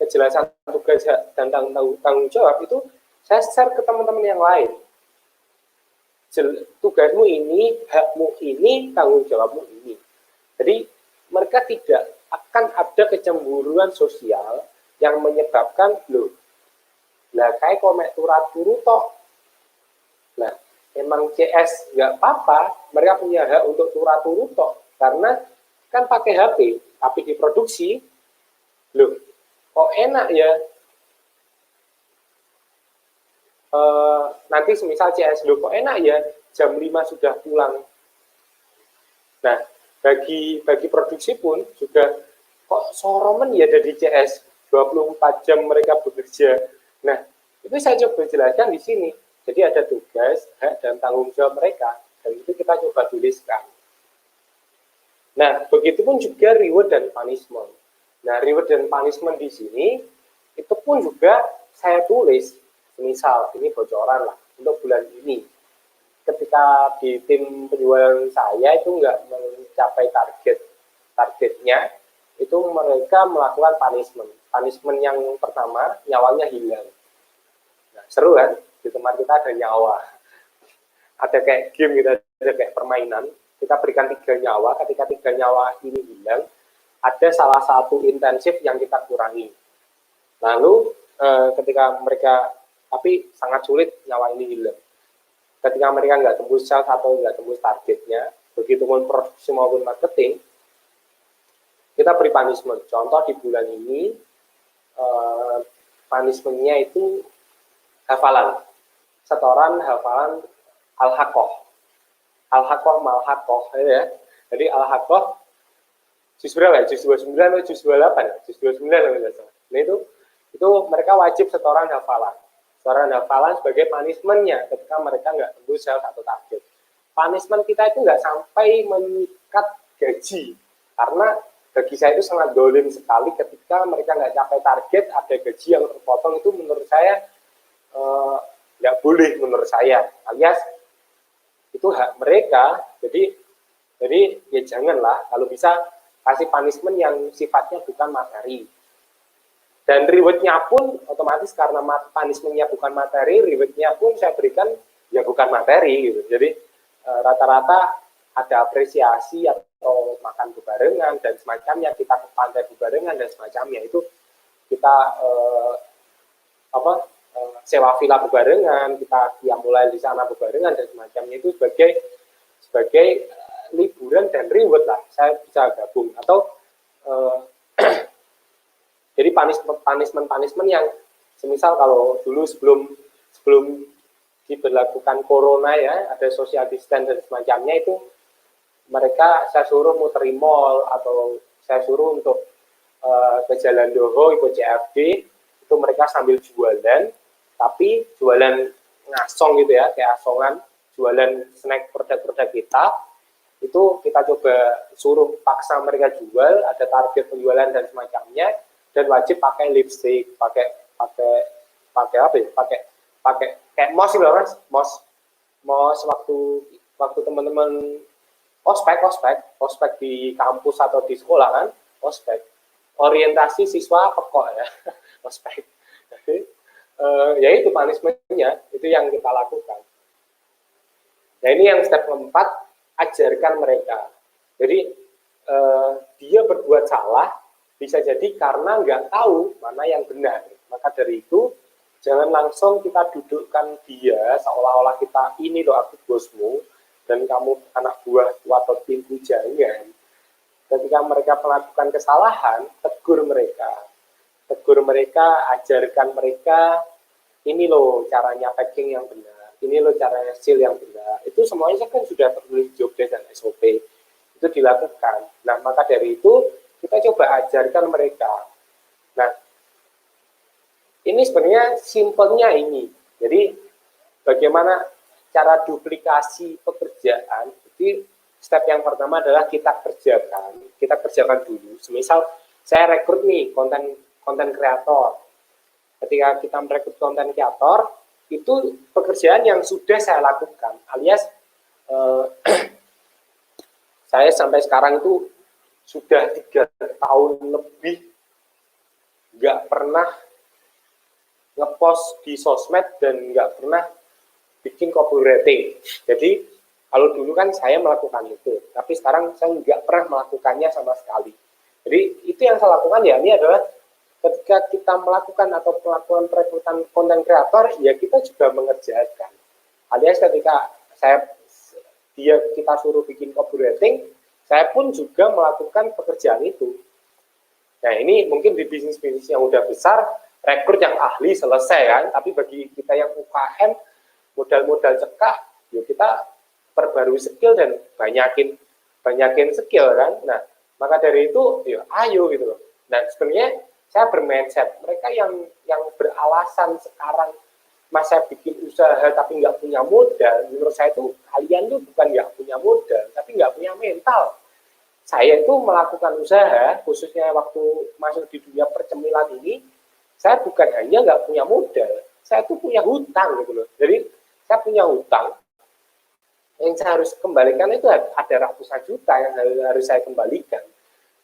kejelasan tugas dan tanggung jawab itu, saya share ke teman-teman yang lain. Tugasmu ini, hakmu ini, tanggung jawabmu ini. Jadi, mereka tidak akan ada kecemburuan sosial yang menyebabkan, loh, nah kayak komek turut-turut tok. Nah, emang CS nggak apa-apa, mereka punya hak untuk turut-turut tok. Karena kan pakai HP, tapi diproduksi, loh, kok enak ya? Nanti semisal CS, loh kok enak ya, jam 5 sudah pulang. Nah, bagi produksi pun juga, kok soromen ya dari CS, 24 jam mereka bekerja. Nah, itu saya coba jelaskan di sini. Jadi ada tugas, hak, dan tanggung jawab mereka. Dan itu kita coba tuliskan. Nah, begitupun juga reward dan punishment. Nah, reward dan punishment di sini, itu pun juga saya tulis. Misal, ini bocoran lah, untuk bulan ini. Ketika di tim penjualan saya itu nggak mencapai targetnya, itu mereka melakukan punishment. Punishment yang pertama, nyawanya hilang. Nah, seru kan? Di tempat kita ada nyawa. Ada kayak game gitu, ada kayak permainan. Kita berikan 3 nyawa, ketika 3 nyawa ini hilang, ada salah satu intensif yang kita kurangi. Lalu, ketika mereka, tapi sangat sulit nyawa ini hilang. Ketika mereka nggak tembus sales atau nggak tembus targetnya, begitu pun produksi maupun marketing, kita beri punishment. Contoh di bulan ini, punishment-nya itu hafalan. Setoran hafalan Al-Haqqah. Al-Haqqah mal-Haqqah, ya. Jadi Al-Haqqah, juz berapa ya? Juz 29 atau juz 28 ya? Juz 29 ya. Nah itu mereka wajib setoran hafalan. Setoran hafalan sebagai punishment-nya ketika mereka nggak tembus sales atau target. Punishment kita itu nggak sampai mengikat gaji. Karena bagi saya itu sangat dolim sekali ketika mereka nggak capai target, ada gaji yang terpotong, itu menurut saya nggak boleh menurut saya. Alias itu hak mereka, jadi ya janganlah, kalau bisa kasih punishment yang sifatnya bukan materi. Dan reward-nya pun otomatis karena punishment-nya bukan materi, reward-nya pun saya berikan ya bukan materi gitu. Jadi rata-rata ada apresiasi atau atau makan bebarengan dan semacamnya, kita ke pantai bebarengan dan semacamnya, itu kita sewa villa bebarengan, kita mulai di sana bebarengan dan semacamnya, itu sebagai liburan dan reward lah, saya bisa gabung. Atau jadi punishment yang semisal kalau dulu sebelum diberlakukan corona ya, ada social distance dan semacamnya, itu mereka saya suruh muter mall atau saya suruh untuk ke Jalan Doho ikut CFD, itu mereka sambil jualan, tapi jualan ngasong gitu ya, kayak asongan, jualan snack produk-produk kita, itu kita coba suruh paksa mereka jual, ada target penjualan dan semacamnya, dan wajib pakai lipstick, pakai apa ya, pakai kayak mos gitu mas, mos waktu teman-teman ospek di kampus atau di sekolah kan, ospek orientasi siswa pokok ya, ospek. Jadi ya itu punishment-nya, itu yang kita lakukan. Nah ini yang step keempat, ajarkan mereka. Jadi dia berbuat salah bisa jadi karena nggak tahu mana yang benar. Maka dari itu jangan langsung kita dudukkan dia seolah-olah kita ini loh aku bosmu dan kamu anak buahku atau timku, jangan. Ketika mereka melakukan kesalahan, tegur mereka, ajarkan mereka, ini loh caranya packing yang benar, ini loh caranya seal yang benar. Itu semuanya kan sudah tertulis job desk dan SOP, itu dilakukan. Nah, maka dari itu kita coba ajarkan mereka. Nah, ini sebenarnya simpelnya ini. Jadi bagaimana cara duplikasi pekerjaan, itu step yang pertama adalah kita kerjakan dulu. Semisal saya rekrut nih konten kreator. Ketika kita merekrut konten kreator, itu pekerjaan yang sudah saya lakukan, alias saya sampai sekarang itu sudah 3 tahun lebih nggak pernah ngepost di sosmed dan nggak pernah bikin copywriting. Jadi kalau dulu kan saya melakukan itu, tapi sekarang saya nggak pernah melakukannya sama sekali. Jadi itu yang saya lakukan ya, ini adalah ketika kita melakukan atau melakukan perekrutan konten kreator, ya kita juga mengerjakan. Alias ketika kita suruh bikin copywriting, saya pun juga melakukan pekerjaan itu. Nah ini mungkin di bisnis-bisnis yang udah besar, rekrut yang ahli selesai kan, tapi bagi kita yang UKM, modal cekak, yuk kita perbarui skill dan banyakin skill kan. Nah maka dari itu, yuk ayo gitu loh. Dan sebenarnya saya bermindset, mereka yang beralasan sekarang masa bikin usaha tapi nggak punya modal, menurut saya itu kalian tuh bukan nggak punya modal, tapi nggak punya mental. Saya itu melakukan usaha, khususnya waktu masuk di dunia percemilan ini, saya bukan hanya nggak punya modal, saya tuh punya hutang gitu loh. Jadi saya punya hutang, yang saya harus kembalikan itu ada ratusan juta yang harus saya kembalikan.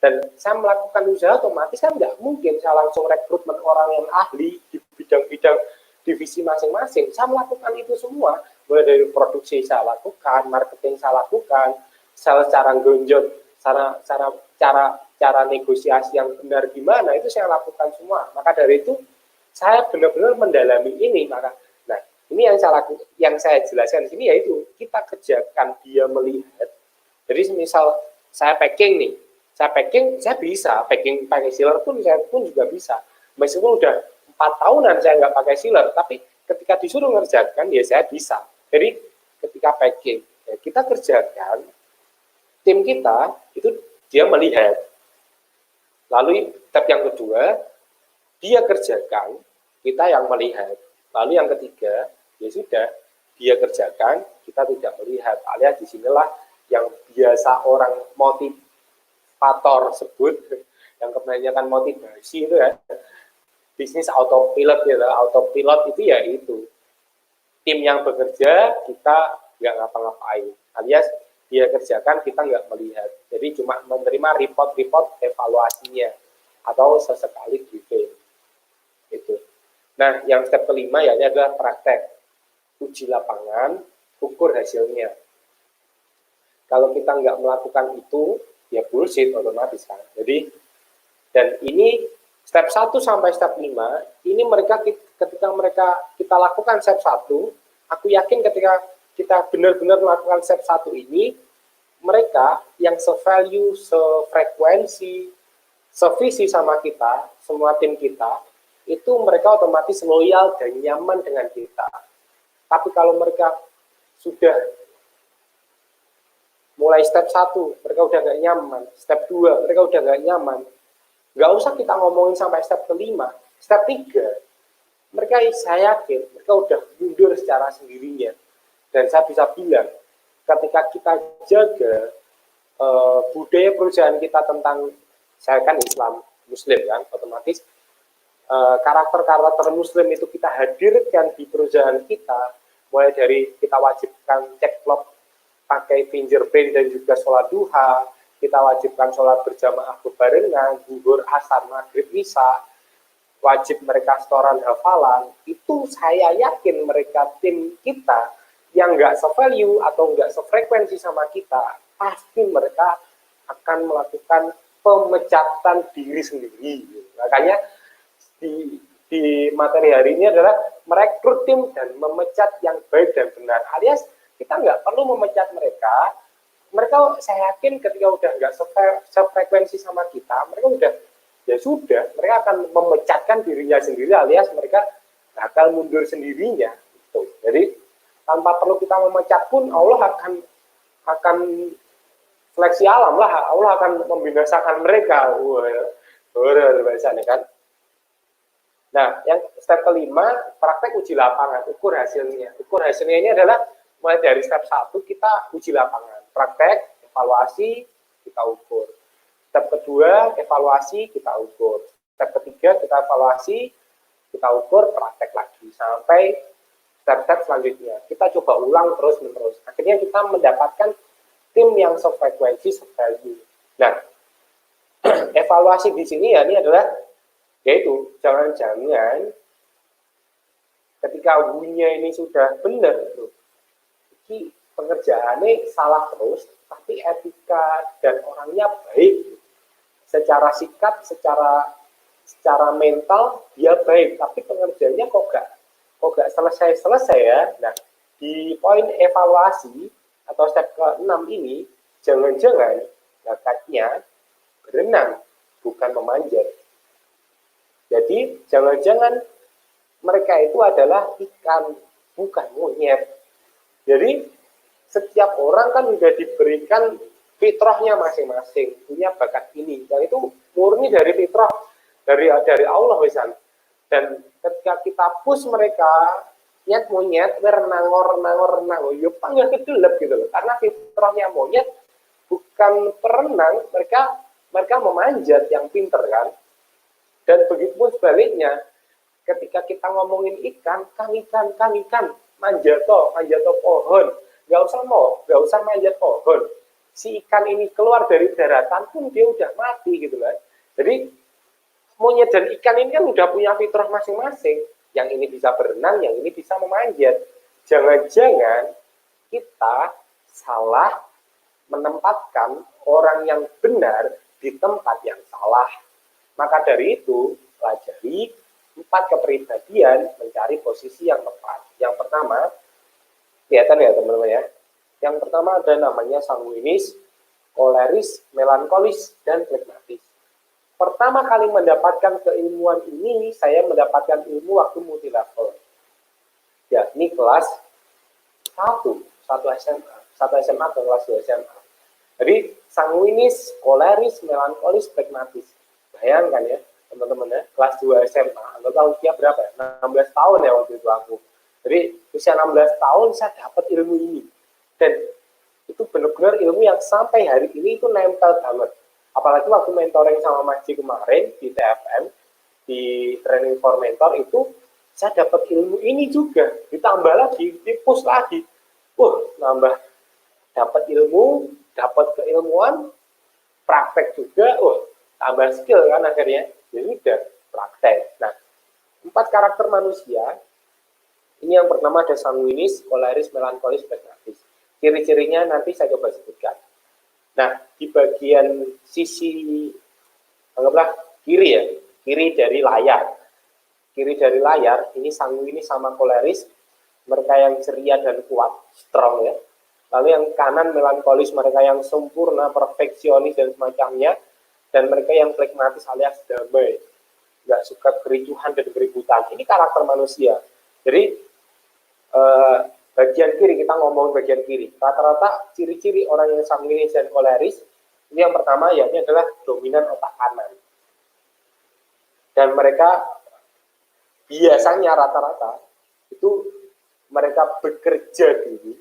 Dan saya melakukan usaha otomatis kan nggak mungkin saya langsung rekrutmen orang yang ahli di bidang-bidang divisi masing-masing. Saya melakukan itu semua, mulai dari produksi saya lakukan, marketing saya lakukan, cara gonjot, cara negosiasi yang benar gimana, itu saya lakukan semua. Maka dari itu saya benar-benar mendalami ini. Nah ini yang saya jelaskan di sini, yaitu kita kerjakan dia melihat. Jadi misal saya packing nih, saya bisa packing pakai sealer pun saya pun juga bisa. Meskipun udah 4 tahunan saya nggak pakai sealer, tapi ketika disuruh ngerjakan ya saya bisa. Jadi ketika packing ya kita kerjakan, tim kita itu dia melihat. Lalu step yang kedua, dia kerjakan, kita yang melihat. Lalu yang ketiga, ya sudah, dia kerjakan, kita tidak melihat. Alias disinilah yang biasa orang motivator sebut, yang kebanyakan motivasi itu ya, bisnis autopilot gitu. Autopilot itu ya itu, tim yang bekerja, kita nggak ngapa-ngapain. Alias dia kerjakan, kita nggak melihat. Jadi cuma menerima report-report evaluasinya, atau sesekali briefing. Itu. Nah, yang step kelima ya ini adalah praktek. Uji lapangan, ukur hasilnya. Kalau kita nggak melakukan itu, ya bullshit otomatis kan. Jadi dan ini step 1 sampai step 5 ini mereka ketika kita lakukan step 1, aku yakin ketika kita benar-benar melakukan step 1 ini, mereka yang se-value, se-frekuensi, sevisi sama kita, semua tim kita, itu mereka otomatis loyal dan nyaman dengan kita. Tapi kalau mereka sudah mulai step 1, mereka udah gak nyaman, step 2, mereka udah gak nyaman, gak usah kita ngomongin sampai step kelima, step 3, mereka saya yakin, mereka udah mundur secara sendirinya. Dan saya bisa bilang, ketika kita jaga budaya perusahaan kita tentang, saya kan Islam, Muslim kan, otomatis karakter-karakter Muslim itu kita hadirkan di perusahaan kita, mulai dari kita wajibkan cek log pakai fingerprint dan juga sholat duha, kita wajibkan sholat berjamaah bebarengan, zuhur, asar, maghrib, isya, wajib mereka setoran hafalan, itu saya yakin mereka tim kita yang nggak se-value atau nggak se-frekuensi sama kita, pasti mereka akan melakukan pemecatan diri sendiri. Makanya di materi hari ini adalah merekrut tim dan memecat yang baik dan benar, alias kita nggak perlu memecat mereka. Mereka saya yakin ketika udah nggak sefrekuensi sama kita, mereka udah ya sudah, mereka akan memecatkan dirinya sendiri, alias mereka bakal mundur sendirinya. Gitu. Jadi tanpa perlu kita memecat pun Allah akan seleksi alam lah, Allah akan membinasakan mereka. Horor bahasanya kan. Nah, yang step kelima, praktek uji lapangan, ukur hasilnya. Ukur hasilnya ini adalah mulai dari step 1 kita uji lapangan, praktek, evaluasi, kita ukur. Step kedua, evaluasi, kita ukur. Step ketiga, kita evaluasi, kita ukur, praktek lagi. Sampai step-step selanjutnya. Kita coba ulang terus-menerus. Akhirnya kita mendapatkan tim yang sefrekuensi, se-value. Nah, evaluasi di sini ya ini adalah, yaitu jangan-jangan ketika W-nya ini sudah benar, ini pengerjaannya salah terus, tapi etika dan orangnya baik. Secara sikap, secara mental dia baik, tapi pengerjaannya kok gak selesai ya. Nah, di poin evaluasi atau step ke-6 ini, jangan-jangan bakatnya berenang, bukan memanjat. Jadi, jangan-jangan mereka itu adalah ikan, bukan monyet. Jadi, setiap orang kan sudah diberikan fitrahnya masing-masing, punya bakat ini. Dan itu murni dari fitrah, dari Allah misalnya. Dan ketika kita push mereka, nyet monyet, renang, ya panggil kedelep gitu loh. Karena fitrahnya monyet bukan perenang, mereka memanjat yang pinter kan. Dan begitupun sebaliknya, ketika kita ngomongin ikan, kan ikan, manjato pohon, nggak usah manjat pohon. Si ikan ini keluar dari daratan pun dia udah mati gitu loh. Jadi monyet dan ikan ini kan udah punya fitrah masing-masing. Yang ini bisa berenang, yang ini bisa memanjat. Jangan-jangan kita salah menempatkan orang yang benar di tempat yang salah. Maka dari itu, pelajari 4 kepribadian mencari posisi yang tepat. Yang pertama, kelihatan ya teman-teman ya. Yang pertama ada namanya sanguinis, koleris, melankolis, dan flegmatis. Pertama kali mendapatkan keilmuan ini, saya mendapatkan ilmu waktu multilevel. Yakni kelas 1 SMA, 1 SMA atau kelas 2 SMA. Jadi sanguinis, koleris, melankolis, flegmatis. Bayangkan ya, teman-teman ya, kelas 2 SMA, anggota usia berapa ya? 16 tahun ya waktu itu aku. Jadi usia 16 tahun saya dapat ilmu ini. Dan itu benar-benar ilmu yang sampai hari ini itu nempel banget. Apalagi waktu mentoring sama Mas Ji kemarin di TFM, di Training for Mentor itu, saya dapat ilmu ini juga. Ditambah lagi, dipush lagi. Nambah dapat ilmu, dapat keilmuan, praktek juga, tambah skill kan akhirnya. Jadi udah praktek. Nah, 4 karakter manusia, ini yang pertama ada sanguinis, koleris, melankolis, flegmatis. Ciri-cirinya nanti saya coba sebutkan. Nah, di bagian sisi, anggaplah kiri ya, kiri dari layar. Kiri dari layar, ini sanguinis sama koleris, mereka yang ceria dan kuat, strong ya. Lalu yang kanan melankolis, mereka yang sempurna, perfeksionis dan semacamnya. Dan mereka yang flegmatis alias damai, nggak suka kericuhan dan keributan. Ini karakter manusia. Jadi bagian kiri, kita ngomong bagian kiri. Rata-rata ciri-ciri orang yang sanguinis dan koleris, ini yang pertama ya, ini adalah dominan otak kanan. Dan mereka biasanya rata-rata itu mereka bekerja dulu,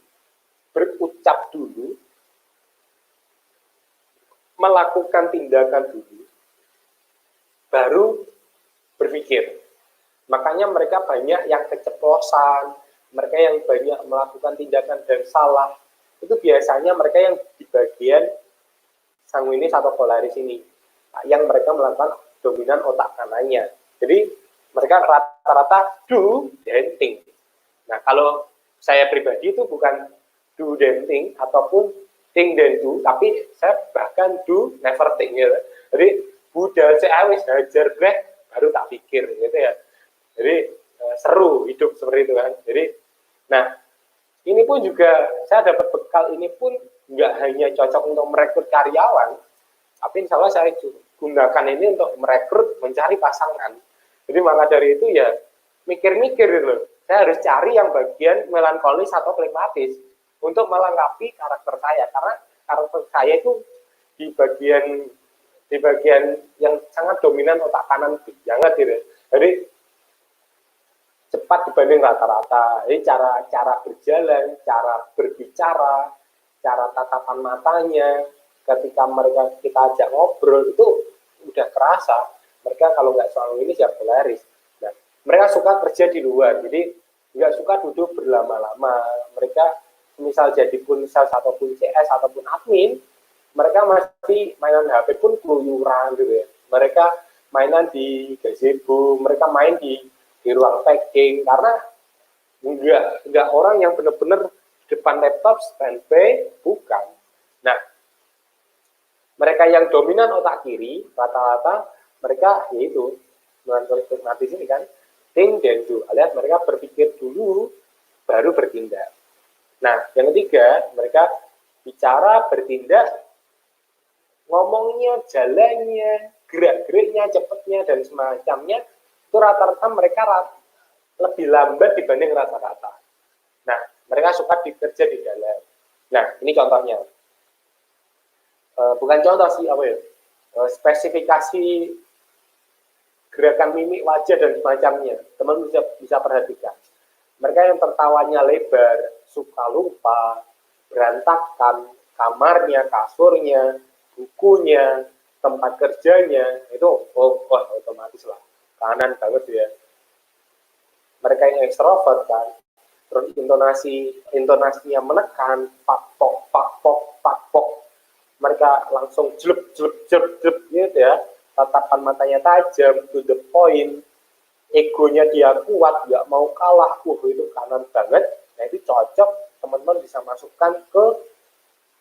berucap dulu, melakukan tindakan dulu, baru berpikir. Makanya mereka banyak yang keceplosan, mereka yang banyak melakukan tindakan dan salah. Itu biasanya mereka yang di bagian sanguinis atau koleris ini, yang mereka melakukan dominan otak kanannya. Jadi mereka rata-rata do dan think. Nah, kalau saya pribadi itu bukan do dan think ataupun think dan do, tapi saya bahkan do never think gitu. Jadi budal saya wis hajar breh baru tak pikir gitu ya. Jadi seru hidup seperti itu kan. Jadi nah, ini pun juga saya dapat bekal ini pun nggak hanya cocok untuk merekrut karyawan, tapi insya Allah saya gunakan ini untuk merekrut mencari pasangan. Jadi maka dari itu ya mikir-mikir gitu. Saya harus cari yang bagian melankolis atau flegmatis untuk melengkapi karakter saya, karena karakter saya itu di bagian yang sangat dominan otak kanan banget gitu. Jadi cepat dibanding rata-rata. Jadi cara berjalan, cara berbicara, cara tatapan matanya, ketika kita ajak ngobrol itu udah kerasa. Mereka kalau nggak soal ini ya koleris. Nah, mereka suka kerja di luar, jadi nggak suka duduk berlama-lama. Mereka misal jadi pun sales ataupun CS ataupun admin, mereka masih mainan HP pun keluyuran gitu ya. Mereka mainan di gazebo, mereka main di ruang packing, karena nggak orang yang benar-benar depan laptop standby, bukan. Nah, mereka yang dominan otak kiri rata-rata mereka yaitu nanti sini kan think dan do, alias mereka berpikir dulu baru bertindak. Nah, yang ketiga, mereka bicara, bertindak, ngomongnya, jalannya, gerak-geriknya, cepatnya dan semacamnya itu rata-rata mereka lebih lambat dibanding rata-rata. Nah, mereka suka bekerja di dalam. Nah, ini contohnya. Bukan contoh sih, apa ya? Spesifikasi gerakan mimik wajah dan semacamnya. Teman bisa perhatikan. Mereka yang tertawanya lebar, suka lupa, berantakan, kamarnya, kasurnya, bukunya, tempat kerjanya, itu otomatis lah. Kanan banget ya. Mereka yang ekstrovert kan, terus intonasinya menekan, pakpok, pakpok, pakpok. Mereka langsung jelep gitu ya. Tatapan matanya tajam, to the point, egonya dia kuat, nggak mau kalah, itu kanan banget. Nah itu cocok, teman-teman bisa masukkan ke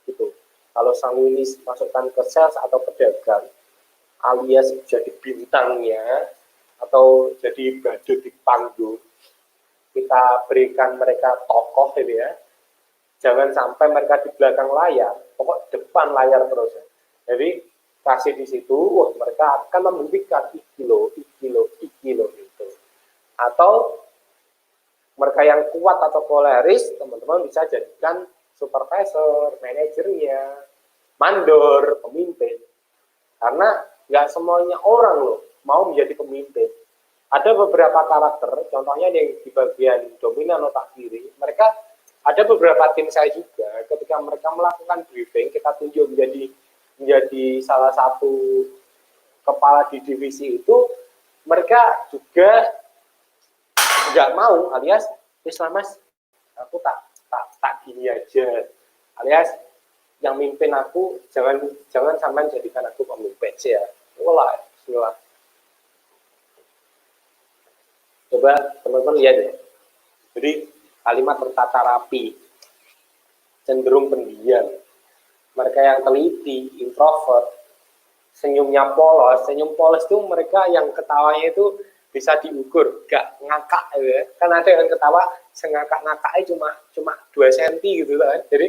itu. Kalau sanguinis masukkan ke sales atau pedagang, alias jadi bintangnya atau jadi badut di panggung, kita berikan mereka tokoh gitu ya. Jangan sampai mereka di belakang layar, pokok depan layar terus ya. Jadi kasih di situ, mereka akan membuktikan ikilo gitu. Atau mereka yang kuat atau koleris, teman-teman bisa jadikan supervisor, manajernya, mandor, pemimpin. Karena nggak semuanya orang loh mau menjadi pemimpin. Ada beberapa karakter, contohnya yang di bagian dominan otak kiri, mereka ada beberapa tim saya juga, ketika mereka melakukan briefing, kita tunjuk menjadi salah satu kepala di divisi itu, mereka juga nggak mau, alias Islam mas, aku tak gini aja, alias yang mimpin aku jangan sampai jadikan aku pemimpin ya. Bismillah. Coba teman-teman lihat ya. Jadi kalimat bertata rapi, cenderung pendiam, mereka yang teliti, introvert, senyumnya polos. Senyum polos itu mereka yang ketawanya itu bisa diukur, gak ngakak ya. Kan ada yang ketawa sengakak-ngakaknya cuma 2 cm gitu kan. Jadi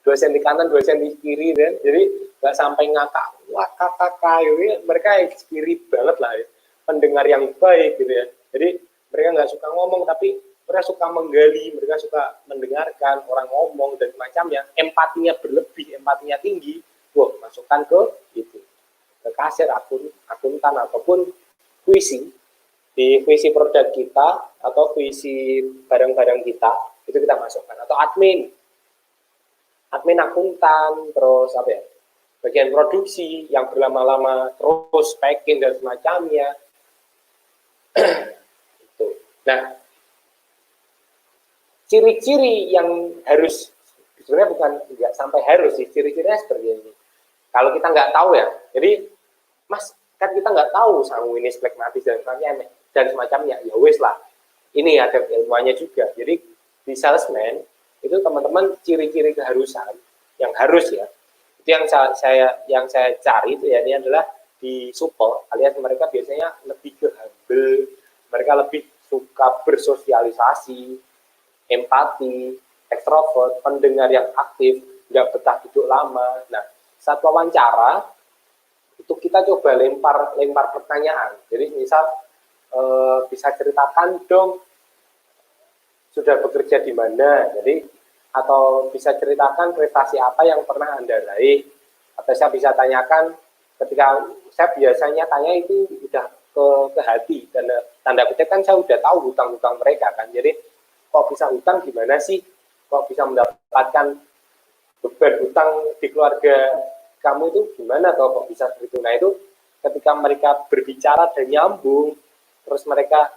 2 cm kanan, 2 cm kiri kan. Jadi gak sampai ngakak, wah kakak gitu. Mereka yang spirit banget lah ya. Pendengar yang baik gitu ya. Jadi mereka nggak suka ngomong, tapi mereka suka menggali, mereka suka mendengarkan orang ngomong dan macamnya. Empatinya berlebih, empatinya tinggi. Wah, masukkan ke itu, ke kasir, akuntan ataupun puisi. Di puisi produk kita atau puisi barang-barang kita itu kita masukkan. Atau admin akuntan, terus apa ya, bagian produksi yang berlama-lama, terus packing dan semacamnya. Nah, ciri-ciri yang harus, sebenarnya bukan nggak sampai harus sih, ciri-cirinya seperti ini. Kalau kita nggak tahu ya, jadi Mas, kan kita nggak tahu sanguinis, flegmatis dan semacamnya, ya wes lah. Ini ada ilmuannya juga. Jadi di salesman itu teman-teman ciri-ciri keharusan yang harus ya, itu yang saya cari itu ya, ini adalah di support, alias mereka biasanya lebih ke humble, mereka lebih suka bersosialisasi, empati, ekstrovert, pendengar yang aktif, nggak betah duduk lama. Nah, saat wawancara itu kita coba lempar pertanyaan. Jadi misal bisa ceritakan dong sudah bekerja di mana, jadi atau bisa ceritakan prestasi apa yang pernah Anda raih, atau saya bisa tanyakan ketika saya biasanya tanya itu udah ke hati, dan tanda kutip kan saya udah tahu hutang-hutang mereka kan, jadi kok bisa hutang gimana sih, kok bisa mendapatkan beban hutang di keluarga kamu itu gimana, atau kok bisa begitu. Nah itu ketika mereka berbicara dan nyambung, terus mereka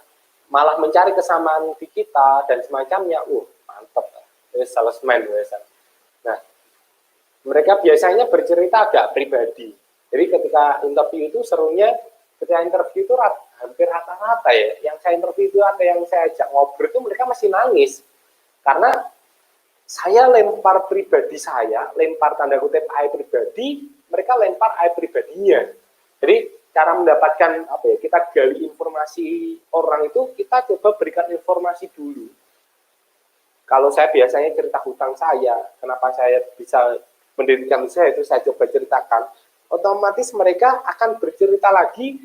malah mencari kesamaan di kita dan semacamnya, mantep, itu salesman biasa. Nah, mereka biasanya bercerita agak pribadi. Jadi ketika interview itu serunya, ketika interview itu hampir rata-rata ya, yang saya interview itu ada yang saya ajak ngobrol itu mereka masih nangis. Karena saya lempar pribadi saya, lempar tanda kutip aib pribadi, mereka lempar aib pribadinya. Jadi cara mendapatkan apa ya, kita gali informasi orang itu, kita coba berikan informasi dulu. Kalau saya biasanya cerita hutang saya, kenapa saya bisa mendirikan usaha itu saya coba ceritakan, otomatis mereka akan bercerita lagi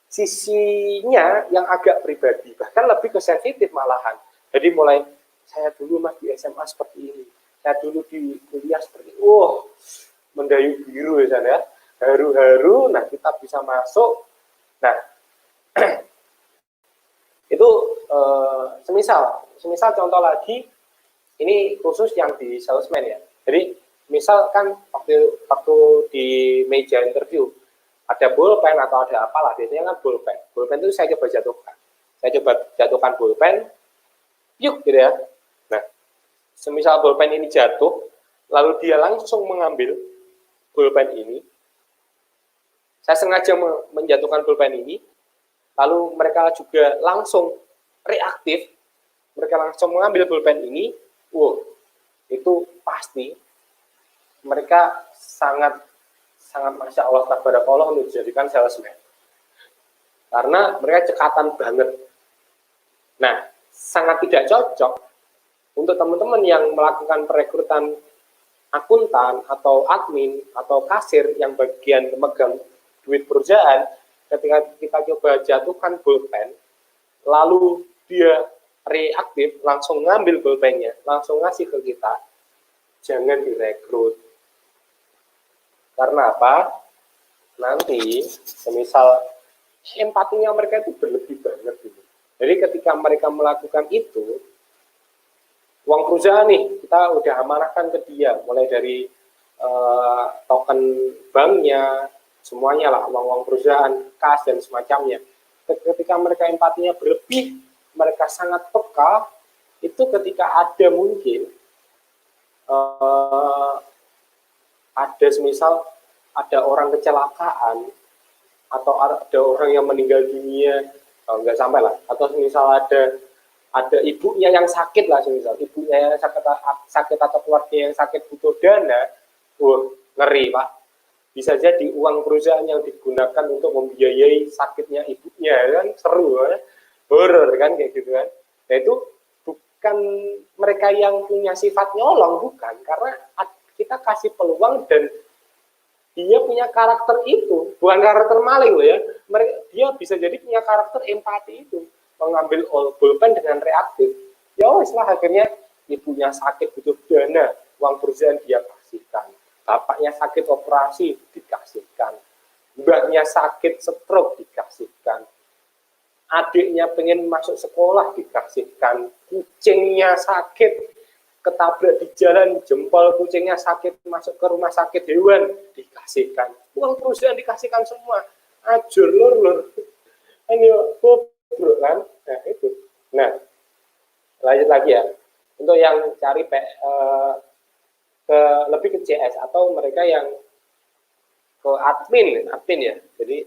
sisinya yang agak pribadi, bahkan lebih ke sensitif malahan. Jadi mulai, saya dulu Mas di SMA seperti ini, saya dulu di kuliah seperti ini, mendayu biru ya sana, haru-haru, nah kita bisa masuk. Nah, itu semisal contoh lagi, ini khusus yang di salesman ya. Jadi misalkan waktu di meja interview ada bolpen atau ada apalah, biasanya kan bolpen. Bolpen itu saya coba jatuhkan. Saya coba jatuhkan bolpen, yuk gitu ya. Nah, semisal bolpen ini jatuh, lalu dia langsung mengambil bolpen ini. Saya sengaja menjatuhkan bolpen ini, lalu mereka juga langsung reaktif, mereka langsung mengambil bolpen ini. Itu pasti mereka sangat Masya Allah, tabarakallah untuk dijadikan salesman. Karena mereka cekatan banget. Nah, sangat tidak cocok untuk teman-teman yang melakukan perekrutan akuntan atau admin atau kasir yang bagian memegang duit perusahaan. Ketika kita coba jatuhkan bolpen, lalu dia reaktif, langsung ngambil bolpennya, langsung ngasih ke kita, jangan direkrut. Karena apa? Nanti, semisal empatinya mereka itu berlebih banget gitu. Jadi ketika mereka melakukan itu, uang perusahaan nih, kita udah amanahkan ke dia, mulai dari token banknya, semuanya lah, uang perusahaan, kas dan semacamnya. Ketika mereka empatinya berlebih, mereka sangat peka, itu ketika ada mungkin ada semisal ada orang kecelakaan atau ada orang yang meninggal dunia, nggak sampai lah, atau semisal ada ibunya yang sakit lah, semisal ibunya yang sakit atau keluarga yang sakit butuh dana, Wah, ngeri Pak. Bisa jadi uang perusahaan yang digunakan untuk membiayai sakitnya ibunya, kan seru kan, horor kan kayak gitu kan. Nah itu bukan mereka yang punya sifat nyolong, bukan, karena kita kasih peluang dan dia punya karakter itu, bukan karakter maling loh ya. Dia bisa jadi punya karakter empati itu, mengambil pulpen dengan reaktif. Ya wes lah, akhirnya ibunya sakit butuh dana, uang perusahaan dia kasihkan. Bapaknya sakit operasi dikasihkan. Mbaknya sakit stroke dikasihkan. Adiknya pengen masuk sekolah dikasihkan. Kucingnya sakit ketabrak di jalan, jempol kucingnya sakit, masuk ke rumah sakit hewan, dikasihkan. Uang perusahaan dikasihkan semua. Ajur lur. Ini bobrok kan? Nah, itu. Nah, lanjut lagi ya. Untuk yang cari lebih ke CS atau mereka yang ke admin ya. Jadi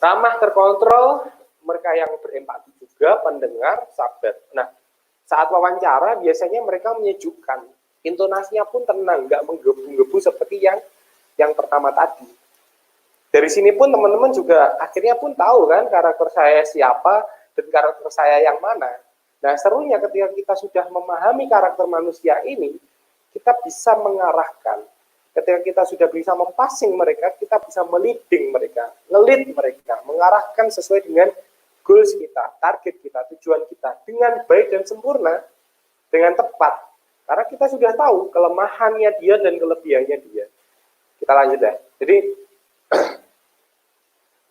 ramah, terkontrol, mereka yang berempati juga, pendengar, sabar. Nah, saat wawancara biasanya mereka menyejukkan, intonasinya pun tenang, nggak menggebu-gebu seperti yang pertama tadi. Dari sini pun teman-teman juga akhirnya pun tahu kan karakter saya siapa dan karakter saya yang mana. Nah serunya ketika kita sudah memahami karakter manusia ini, kita bisa mengarahkan. Ketika kita sudah bisa mempassing mereka, kita bisa meliding mereka, ngelit mereka, mengarahkan sesuai dengan goals kita, target kita, tujuan kita dengan baik dan sempurna, dengan tepat. Karena kita sudah tahu kelemahannya dia dan kelebihannya dia. Kita lanjut ya. Jadi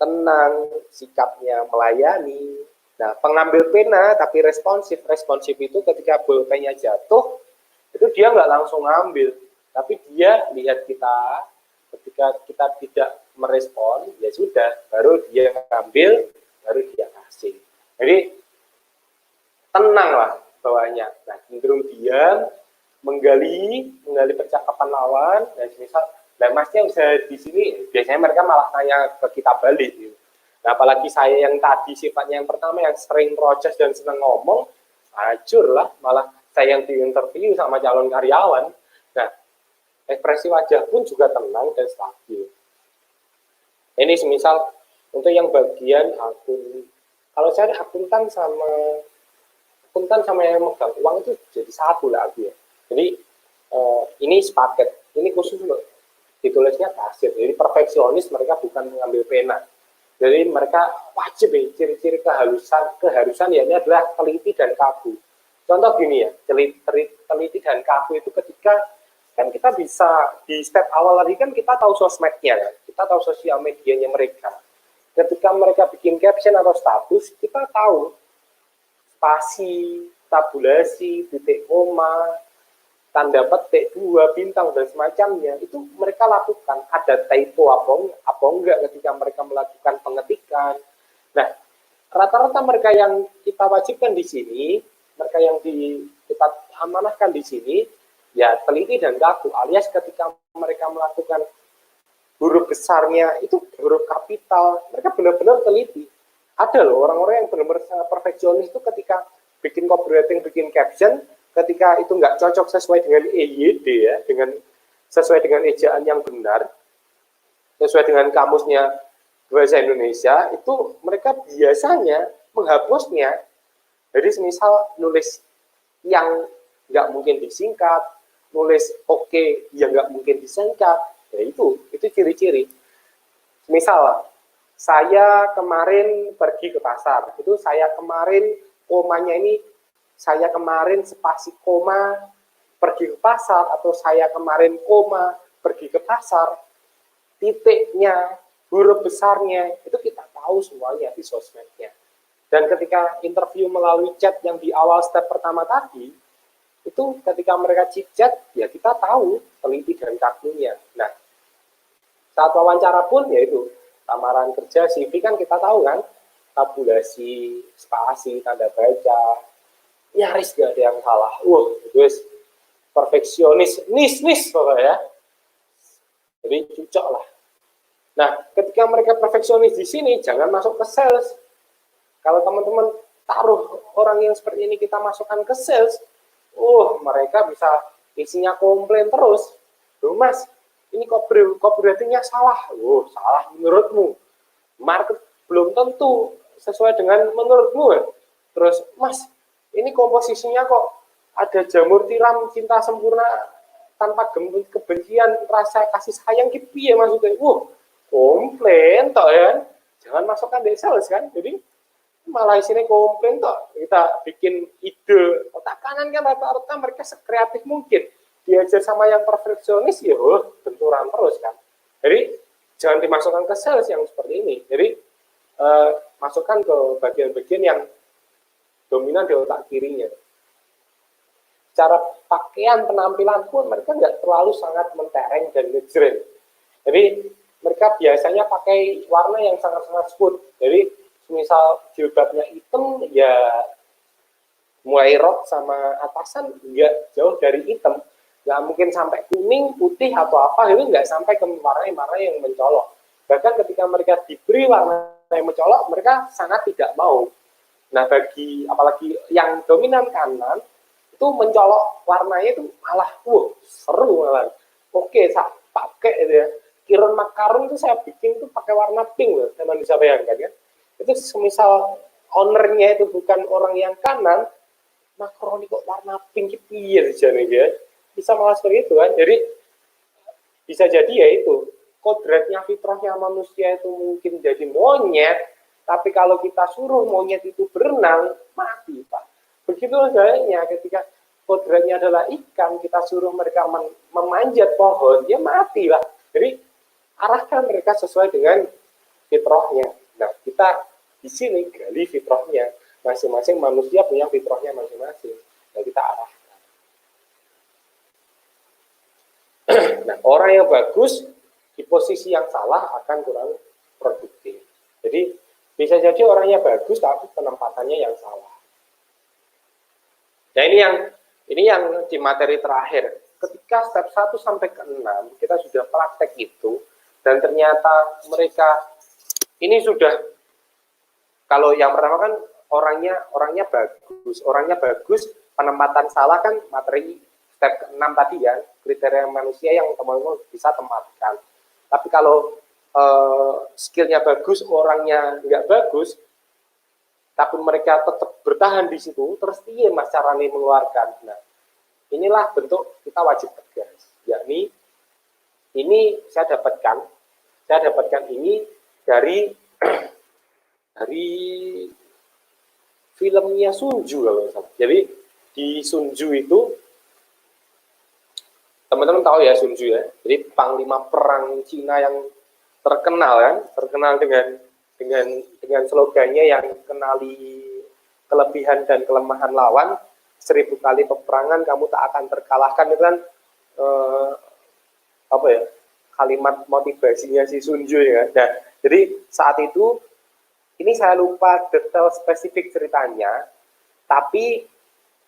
tenang, sikapnya melayani. Nah, pengambil pena tapi responsif. Responsif itu ketika bolpennya jatuh, itu dia nggak langsung ngambil, tapi dia lihat kita. Ketika kita tidak merespon, ya sudah, baru dia ngambil, baru dia kasih. Jadi tenang lah bawahnya. Nah, cenderung diam, menggali percakapan lawan. Dan misal, nah masnya bisa di sini, biasanya mereka malah tanya ke kita balik. Gitu. Nah, apalagi saya yang tadi sifatnya yang pertama yang sering protes dan seneng ngomong, hancur lah, malah saya yang diinterview sama calon karyawan. Nah, ekspresi wajah pun juga tenang dan stabil. Ini semisal untuk yang bagian akun, kalau saya akuntan sama yang megang uang itu jadi satu lah aku ya. Jadi ini sepaket, ini khusus loh, ditulisnya kasir. Jadi perfeksionis, mereka bukan mengambil pena. Jadi mereka wajib ya, ciri-ciri keharusan ya ini adalah teliti dan kaku. Contoh gini ya, teliti dan kaku itu ketika kan kita bisa di step awal tadi kan kita tahu sosmednya ya, kita tahu sosial medianya mereka. Ketika mereka bikin caption atau status, kita tahu spasi, tabulasi, titik koma, tanda petik, 2 bintang dan semacamnya, itu mereka lakukan. Ada typo apa enggak ketika mereka melakukan pengetikan. Nah, rata-rata mereka yang kita wajibkan di sini, mereka yang kita amanahkan di sini, ya teliti dan kaku, alias ketika mereka melakukan huruf besarnya itu huruf kapital, mereka benar-benar teliti. Ada loh orang-orang yang benar-benar perfeksionis itu ketika bikin copywriting, bikin caption, ketika itu nggak cocok sesuai dengan EYD ya, sesuai dengan ejaan yang benar, sesuai dengan kamusnya bahasa Indonesia, itu mereka biasanya menghapusnya. Jadi semisal nulis yang nggak mungkin disingkat, nulis oke yang nggak mungkin disingkat, ya itu ciri-ciri. Misal saya kemarin pergi ke pasar, itu saya kemarin komanya ini, saya kemarin spasi koma pergi ke pasar, atau saya kemarin koma pergi ke pasar, titiknya, huruf besarnya, itu kita tahu semuanya di sosmednya. Dan ketika interview melalui chat yang di awal step pertama tadi, itu ketika mereka chit-chat, ya kita tahu teliti dan kakunya. Nah, saat wawancara pun, yaitu lamaran kerja, CV kan kita tahu kan, tabulasi, spasi, tanda baca, nyaris gak ada yang salah. Guys, perfeksionis, nis pokoknya. Jadi cocok lah. Nah, ketika mereka perfeksionis di sini, jangan masuk ke sales. Kalau teman-teman taruh orang yang seperti ini kita masukkan ke sales, mereka bisa isinya komplain terus. Loh mas, ini copywritingnya salah. Oh, salah menurutmu. Market belum tentu sesuai dengan menurutmu. Terus, Mas, ini komposisinya kok ada jamur tiram cinta sempurna tanpa kebencian, rasa kasih sayang gitu ya maksudnya. Komplain toh ya. Jangan masukkan di sales kan. Jadi malah isinya komplain toh. Kita bikin ide. Otak kanan kan rata-rata mereka sekreatif mungkin. Diajar sama yang perfeksionis ya benturan terus kan. Jadi jangan dimasukkan ke sales yang seperti ini. Jadi masukkan ke bagian-bagian yang dominan di otak kirinya. Cara pakaian penampilan pun mereka nggak terlalu sangat mentereng dan ngejreng. Jadi mereka biasanya pakai warna yang sangat-sangat smooth. Jadi misal jilbabnya hitam ya mulai rok sama atasan nggak jauh dari hitam. Nggak mungkin sampai kuning, putih atau apa itu nggak sampai ke warna yang mencolok. Bahkan ketika mereka diberi warna yang mencolok, mereka sangat tidak mau. Nah, apalagi yang dominan kanan itu mencolok warnanya itu malah seru malah. Oke, saya pakai itu ya. Kiron makarun itu saya bikin itu pakai warna pink loh, teman bisa bayangkan ya. Itu semisal ownernya itu bukan orang yang kanan, makaroni kok warna pink piye jane ya. Bisa malah seperti itu kan. Jadi bisa jadi ya itu kodratnya fitrahnya manusia itu mungkin jadi monyet, tapi kalau kita suruh monyet itu berenang mati Pak. Begitu sebenarnya ketika kodratnya adalah ikan, kita suruh mereka memanjat pohon, dia mati lah. Jadi arahkan mereka sesuai dengan fitrahnya. Nah, kita di sini gali fitrahnya. Masing-masing manusia punya fitrahnya masing-masing. Nah, kita arahkan. Nah, orang yang bagus di posisi yang salah akan kurang produktif. Jadi bisa jadi orangnya bagus tapi penempatannya yang salah. Nah, ini yang di materi terakhir. Ketika step 1 sampai ke 6 kita sudah praktek itu dan ternyata mereka ini sudah, kalau yang pertama kan orangnya bagus, penempatan salah kan materi step ke-6 tadi ya, kriteria manusia yang teman-teman bisa tempatkan. Tapi kalau skillnya bagus, orangnya nggak bagus, tapi mereka tetap bertahan di situ, terus iya mas caranya mengeluarkan. Nah, inilah bentuk kita wajib tegas, yakni ini saya dapatkan ini dari filmnya Sunju kalau salah. Jadi di Sunju itu teman-teman tahu ya Sunju ya. Jadi panglima perang Cina yang terkenal dengan slogannya yang kenali kelebihan dan kelemahan lawan, 1000 kali peperangan kamu tak akan terkalahkan, itu kan kalimat motivasinya si Sunju ya. Nah, jadi saat itu ini saya lupa detail spesifik ceritanya, tapi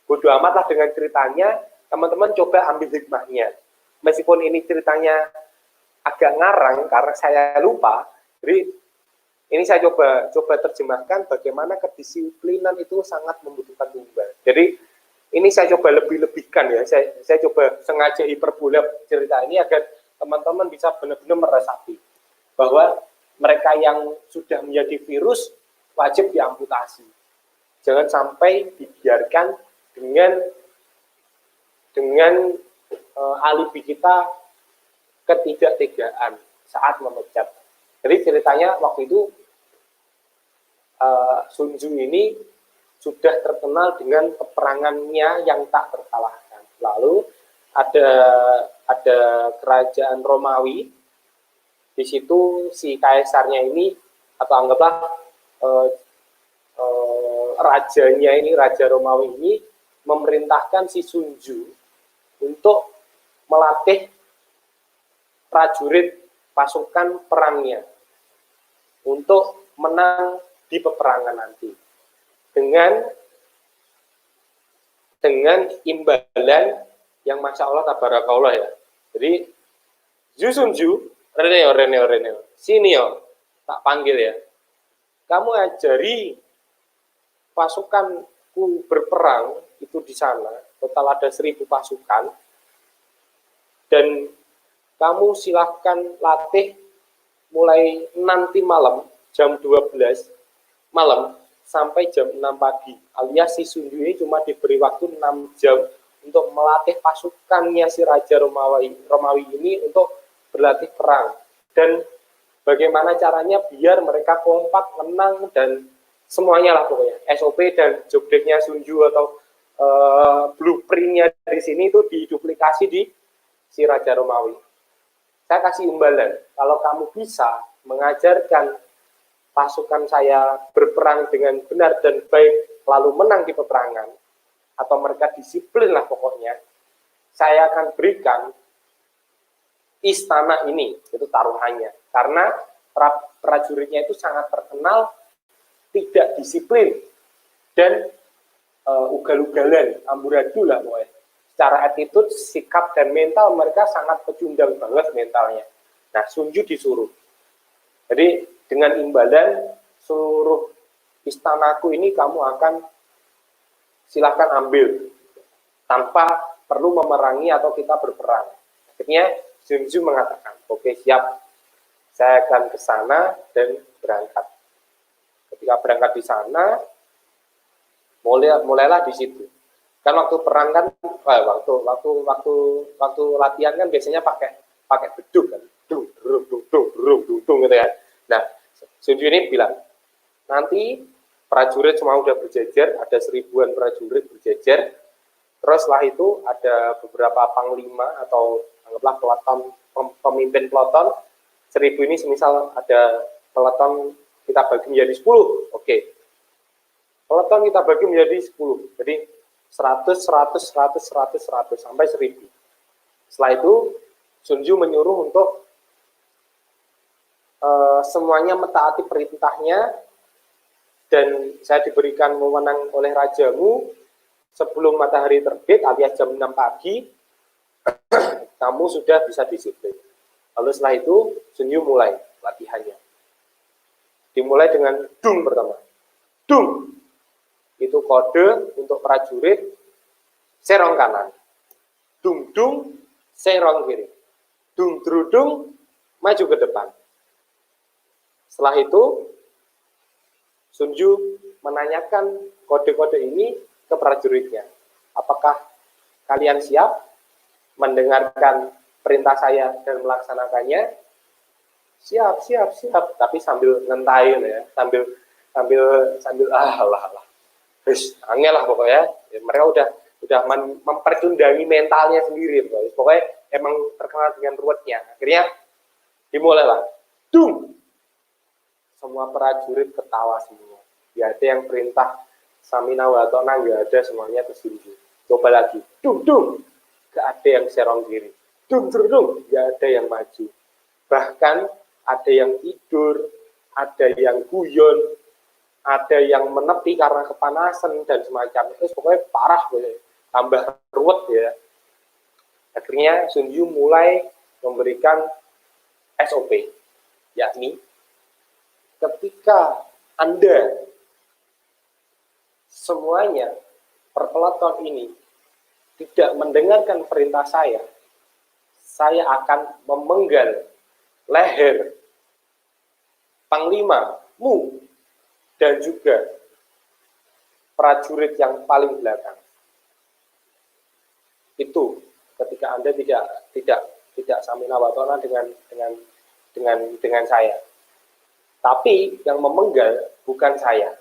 bodo amatlah dengan ceritanya, teman-teman coba ambil hikmahnya. Meskipun ini ceritanya agak ngarang karena saya lupa, jadi ini saya coba terjemahkan bagaimana kedisiplinan itu sangat membutuhkan tumbal. Jadi ini saya coba lebih-lebihkan ya, saya coba sengaja hiperbola cerita ini agar teman-teman bisa benar-benar meresapi bahwa mereka yang sudah menjadi virus wajib diamputasi. Jangan sampai dibiarkan dengan alibi kita ketidak-tegaan saat memecat. Jadi ceritanya waktu itu Sunju ini sudah terkenal dengan peperangannya yang tak terkalahkan. Lalu ada kerajaan Romawi. Di situ si kaisarnya ini, atau anggaplah rajanya ini, Raja Romawi ini memerintahkan si Sunju untuk melatih prajurit pasukan perangnya untuk menang di peperangan nanti dengan imbalan yang masya Allah tabarakallah ya. Jadi Sunju Reneo, sini yo, tak panggil ya. Kamu ajari pasukanku berperang itu di sana, total ada 1000 pasukan, dan kamu silahkan latih mulai nanti malam jam 12 malam sampai jam 6 pagi. Alias si Sunju ini cuma diberi waktu 6 jam untuk melatih pasukannya si Raja Romawi ini untuk berlatih perang. Dan bagaimana caranya biar mereka kompak, menang, dan semuanya lah pokoknya. SOP dan job desk-nya Sunju atau blueprint-nya di sini itu diduplikasi di si Raja Romawi. Saya kasih imbalan, kalau kamu bisa mengajarkan pasukan saya berperang dengan benar dan baik, lalu menang di peperangan, atau mereka disiplin lah pokoknya, saya akan berikan istana ini, itu taruhannya. Karena prajuritnya itu sangat terkenal, tidak disiplin, dan ugal-ugalan, amburadul lah pokoknya. Secara attitude, sikap, dan mental mereka sangat pecundang banget mentalnya. Nah, Sunju disuruh. Jadi dengan imbalan seluruh istanaku ini kamu akan silahkan ambil tanpa perlu memerangi atau kita berperang. Akhirnya Sunju mengatakan, oke, siap, saya akan ke sana dan berangkat. Ketika berangkat di sana, mulailah di situ. Kan waktu perang kan, waktu latihan kan biasanya pakai beduk kan, dung gitu ya. Nah, Sunju ini bilang, nanti prajurit semua udah berjejer, ada 1000-an prajurit berjejer. Terus setelah itu ada beberapa panglima atau anggaplah peleton, pemimpin peleton. 1000 ini semisal ada peleton kita bagi menjadi 10, oke. Peleton kita bagi menjadi 10, jadi 100 sampai 1000. Setelah itu Sunju menyuruh untuk semuanya mentaati perintahnya, dan saya diberikan wewenang oleh rajamu sebelum matahari terbit alias jam 6 pagi kamu sudah bisa disiplin. Lalu setelah itu Sunju mulai latihannya. Dimulai dengan dung pertama. Dung. Itu kode untuk prajurit serong kanan. Dung dung serong kiri. Dung drudung maju ke depan. Setelah itu Sunju menanyakan kode-kode ini ke prajuritnya. Apakah kalian siap mendengarkan perintah saya dan melaksanakannya? Siap. Tapi sambil ngentail ya, sambil Allah. Terus angel lah pokoknya. Ya, mereka udah mempercundangi mentalnya sendiri. Pokoknya emang terkenal dengan ruwetnya. Akhirnya dimulailah. Dung. Semua prajurit ketawa semua. Gak ada yang perintah Samina Watona, gak ada, semuanya tersunjuk. Coba lagi. Dung. Gak ada yang serong kiri. Dung. Gak ada yang maju. Bahkan ada yang tidur, ada yang guyon, ada yang menepi karena kepanasan dan semacam itu. Pokoknya parah, tambah ruwet ya. Akhirnya Sunju mulai memberikan SOP, yakni ketika Anda semuanya perpeleton ini tidak mendengarkan perintah saya akan memenggal leher panglimamu dan juga prajurit yang paling belakang. Itu ketika Anda tidak Samina Watona dengan saya. Tapi yang memenggal bukan saya.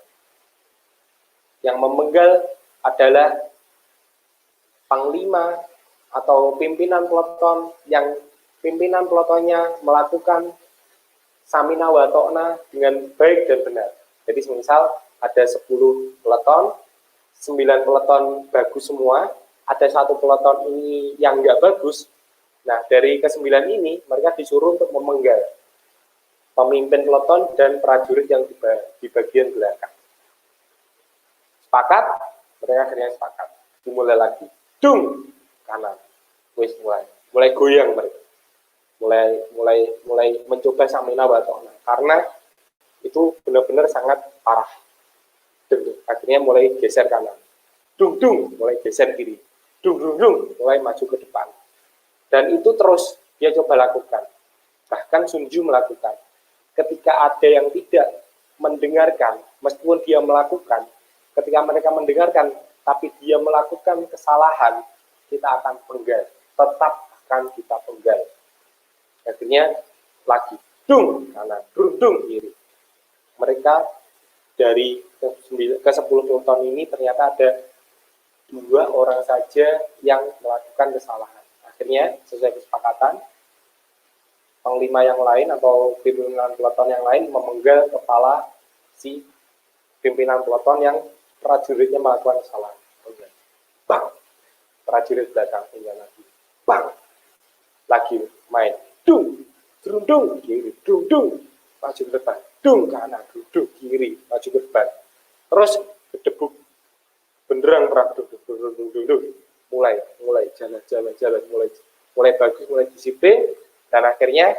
Yang memenggal adalah panglima atau pimpinan peleton yang pimpinan peletonnya melakukan Samina Watona dengan baik dan benar. Jadi misal ada 10 peleton, 9 peleton bagus semua, ada 1 peleton ini yang nggak bagus. Nah, dari ke-9 ini mereka disuruh untuk memenggal pemimpin peleton dan prajurit yang di bagian belakang. Sepakat? Mereka akhirnya sepakat. Dimulai lagi. Dung! Kanan. Wis mulai goyang mereka. Mulai mencoba Samina Watona. Karena itu benar-benar sangat parah. Akhirnya mulai geser kanan. Dung! Mulai geser kiri. Dung! Mulai maju ke depan. Dan itu terus dia coba lakukan. Bahkan Sun Tzu melakukan. Ketika ada yang tidak mendengarkan, meskipun dia melakukan, ketika mereka mendengarkan, tapi dia melakukan kesalahan, kita akan penggal. Tetap akan kita penggal. Akhirnya lagi, dung kanan, dung kiri. Mereka dari ke 10 peloton ini ternyata ada 2 orang saja yang melakukan kesalahan. Akhirnya sesuai kesepakatan, panglima yang lain atau pimpinan peloton yang lain memenggal kepala si pimpinan peloton yang prajuritnya melakukan kesalahan. Bang, prajurit belakang tinggal lagi. Bang, lagi main. Dung, dung kiri, dung, maju ke depan. Dung kanan, dung kiri, maju ke depan. Terus gedebuk benderang perang, dung. Mulai jalan, mulai bagus, mulai disiplin. Dan akhirnya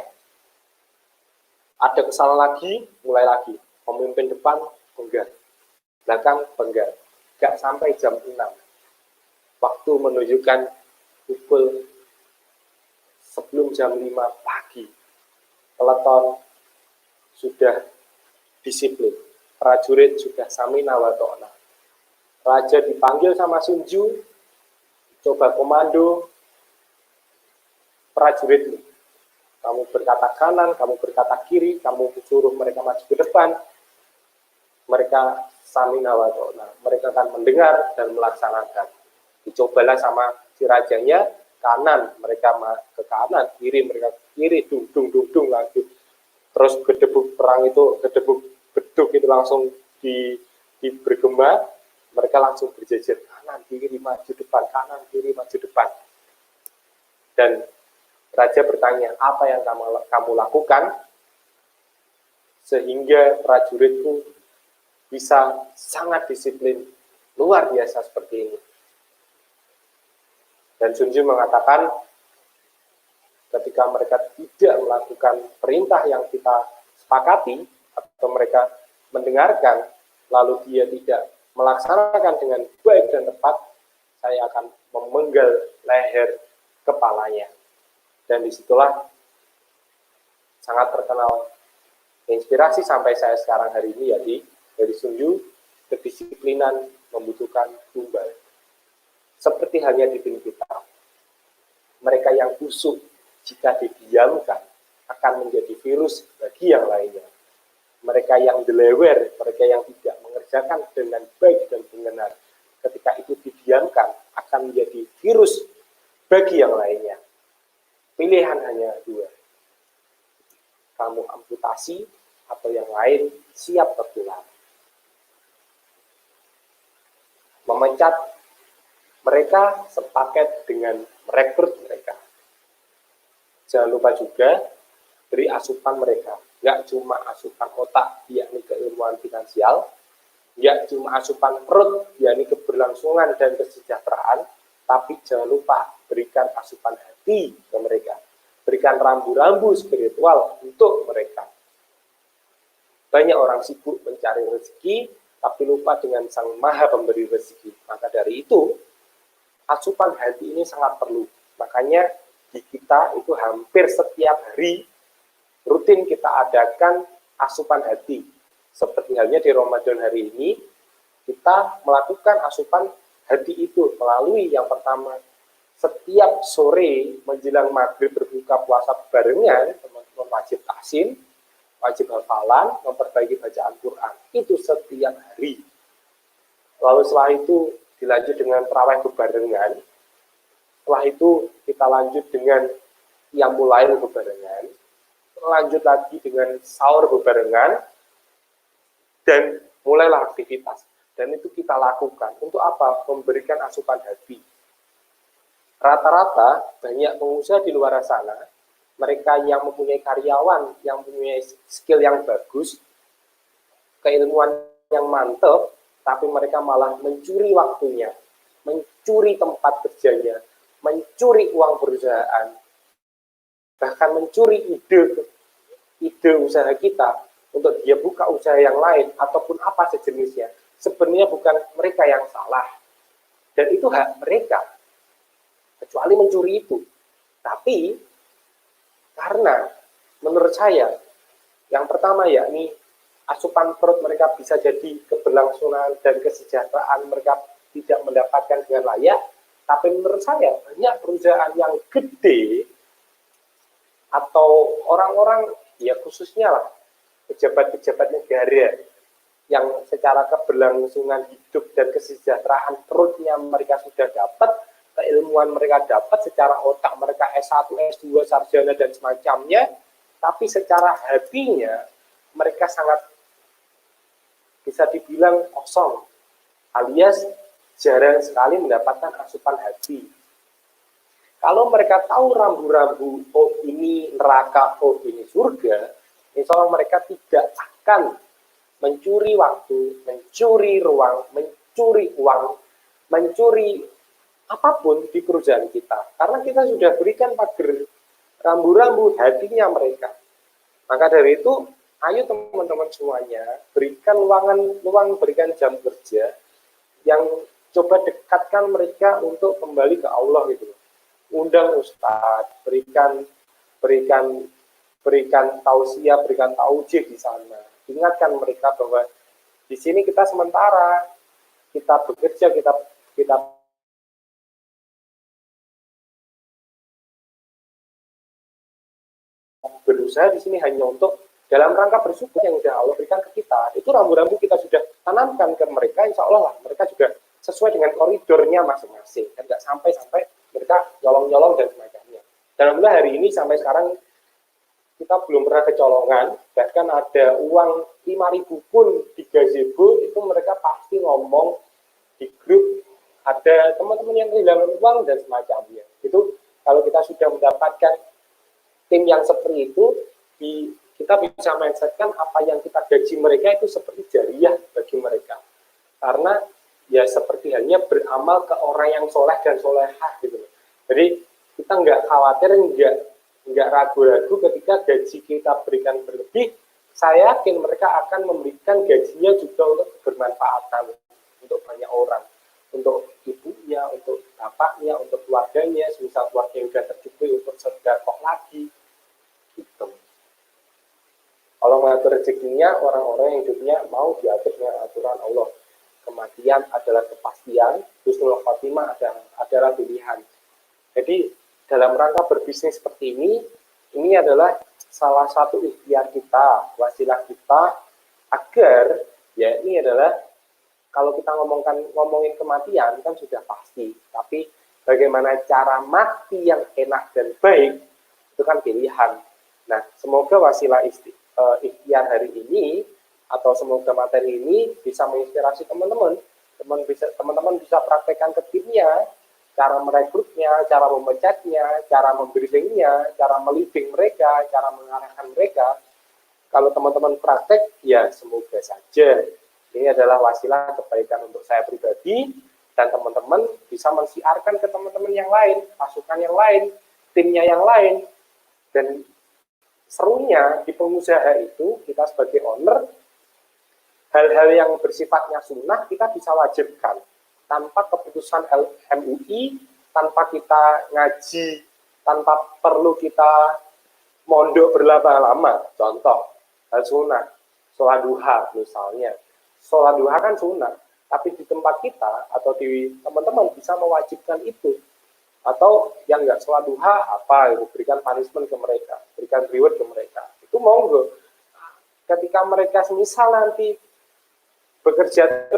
ada kesalahan lagi, mulai lagi. Pemimpin depan penggal, belakang penggal. Gak sampai jam 6. Waktu menunjukkan pukul sebelum jam 5 pagi. Peloton sudah disiplin. Prajurit sudah samina wa ta'na. Raja dipanggil sama Sun Tzu, coba komando prajurit. Kamu berkata kanan, kamu berkata kiri, kamu suruh mereka maju ke depan. Mereka samina wa ta'na. Mereka akan mendengar dan melaksanakan. Dicobalah sama si rajanya, kanan, mereka ke kanan, kiri, mereka ke kiri, dung lagi. Terus gedebuk perang itu, gedebuk beduk itu langsung bergema, mereka langsung berjejer, kanan, kiri, maju depan, kanan, kiri, maju depan. Dan raja bertanya, apa yang kamu lakukan sehingga prajuritku bisa sangat disiplin, luar biasa seperti ini. Dan Sun Tzu mengatakan, ketika mereka tidak melakukan perintah yang kita sepakati, atau mereka mendengarkan, lalu dia tidak melaksanakan dengan baik dan tepat, saya akan memenggal leher kepalanya. Dan disitulah sangat terkenal inspirasi sampai saya sekarang hari ini, ya dari Sun Tzu, kedisiplinan membutuhkan tumbal. Seperti halnya di tim kita, mereka yang busuk jika didiamkan akan menjadi virus bagi yang lainnya. Mereka yang delewer, mereka yang tidak mengerjakan dengan baik dan benar, ketika itu didiamkan akan menjadi virus bagi yang lainnya. Pilihan hanya 2. Kamu amputasi atau yang lain siap tertular. Memecat mereka sepaket dengan merekrut mereka. Jangan lupa juga beri asupan mereka. Nggak cuma asupan otak, yakni keilmuan finansial. Nggak cuma asupan perut, yakni keberlangsungan dan kesejahteraan. Tapi jangan lupa berikan asupan hati ke mereka. Berikan rambu-rambu spiritual untuk mereka. Banyak orang sibuk mencari rezeki, tapi lupa dengan Sang Maha Pemberi rezeki. Maka dari itu, asupan hati ini sangat perlu. Makanya di kita itu hampir setiap hari rutin kita adakan asupan hati. Seperti halnya di Ramadan hari ini, kita melakukan asupan hati itu melalui yang pertama, setiap sore menjelang maghrib berbuka puasa barengan, teman-teman wajib tahsin, wajib hafalan, memperbaiki bacaan Quran. Itu setiap hari. Lalu setelah itu dilanjut dengan tarawih bebarengan. Setelah itu kita lanjut dengan yang mulai bebarengan. Lanjut lagi dengan sahur bebarengan. Dan mulailah aktivitas. Dan itu kita lakukan. Untuk apa? Memberikan asupan hati. Rata-rata banyak pengusaha di luar sana, mereka yang mempunyai karyawan, yang mempunyai skill yang bagus, keilmuan yang mantap, tapi mereka malah mencuri waktunya, mencuri tempat kerjanya, mencuri uang perusahaan, bahkan mencuri ide usaha kita untuk dia buka usaha yang lain ataupun apa sejenisnya. Sebenarnya bukan mereka yang salah, dan itu hak mereka, kecuali mencuri itu. Tapi Karena menurut saya, yang pertama yakni asupan perut mereka bisa jadi keberlangsungan dan kesejahteraan mereka tidak mendapatkan dengan layak. Tapi menurut saya banyak perusahaan yang gede atau orang-orang ya khususnya lah pejabat-pejabat negara yang secara keberlangsungan hidup dan kesejahteraan perutnya mereka sudah dapat, keilmuan mereka dapat, secara otak mereka S1, S2, sarjana dan semacamnya, tapi secara hatinya mereka sangat bisa dibilang kosong, alias jarang sekali mendapatkan asupan hati. Kalau mereka tahu rambu-rambu, oh ini neraka, oh ini surga, insya Allah mereka tidak akan mencuri waktu, mencuri ruang, mencuri uang, mencuri apapun di perusahaan kita. Karena kita sudah berikan pagar rambu-rambu hatinya mereka. Maka dari itu, ayo teman-teman semuanya, berikan luang, berikan jam kerja yang coba dekatkan mereka untuk kembali ke Allah gitu. Undang ustadz, berikan tausiah, berikan taujih di sana. Ingatkan mereka bahwa di sini kita sementara, kita bekerja, kita berusaha di sini hanya untuk dalam rangka bersyukur yang sudah Allah berikan ke kita. Itu rambu-rambu kita sudah tanamkan ke mereka, insya Allah lah mereka juga sesuai dengan koridornya masing-masing, dan nggak sampai mereka nyolong-nyolong dan semacamnya. Dan alhamdulillah hari ini sampai sekarang kita belum pernah kecolongan, bahkan ada uang 5.000 pun di gazebo itu mereka pasti ngomong di grup, ada teman-teman yang kehilangan uang dan semacamnya. Itu kalau kita sudah mendapatkan tim yang seperti itu, kita bisa mindsetkan apa yang kita gaji mereka itu seperti jariah bagi mereka. Karena ya seperti halnya beramal ke orang yang soleh dan solehah gitu. Jadi kita nggak khawatir, nggak ragu-ragu ketika gaji kita berikan berlebih. Saya yakin mereka akan memberikan gajinya juga untuk kebermanfaatan untuk banyak orang, untuk ibunya, untuk bapaknya, untuk keluarganya, misal keluarga yang sudah tercukupi untuk sedekah lagi. Gitu. Allah mengatur rezekinya, orang-orang yang hidupnya mau diatur dengan aturan Allah. Kematian adalah kepastian, husnul khotimah adalah pilihan. Jadi dalam rangka berbisnis seperti ini adalah salah satu ikhtiar kita, wasilah kita agar ya ini adalah kalau kita ngomongin kematian kan sudah pasti, tapi bagaimana cara mati yang enak dan baik itu kan pilihan. Nah, semoga wasilah ikhtiar hari ini atau semoga materi ini bisa menginspirasi teman-teman. Teman-teman bisa praktekkan ke timnya, cara merekrutnya, cara memecatnya, cara membriefingnya, cara melibing mereka, cara mengarahkan mereka. Kalau teman-teman praktek, ya semoga saja ini adalah wasilah kebaikan untuk saya pribadi, dan teman-teman bisa mensiarkan ke teman-teman yang lain, pasukan yang lain, timnya yang lain. Dan serunya di pengusaha itu, kita sebagai owner, hal-hal yang bersifatnya sunnah kita bisa wajibkan tanpa keputusan MUI, tanpa kita ngaji, tanpa perlu kita mondok berlama-lama. Contoh, hal sunnah, sholat duha misalnya. Sholat duha kan sunnah, tapi di tempat kita atau di teman-teman bisa mewajibkan itu. Atau yang nggak sholat duha, apa itu, berikan punishment ke mereka, berikan reward ke mereka. Itu monggo. Ketika mereka semisal nanti bekerja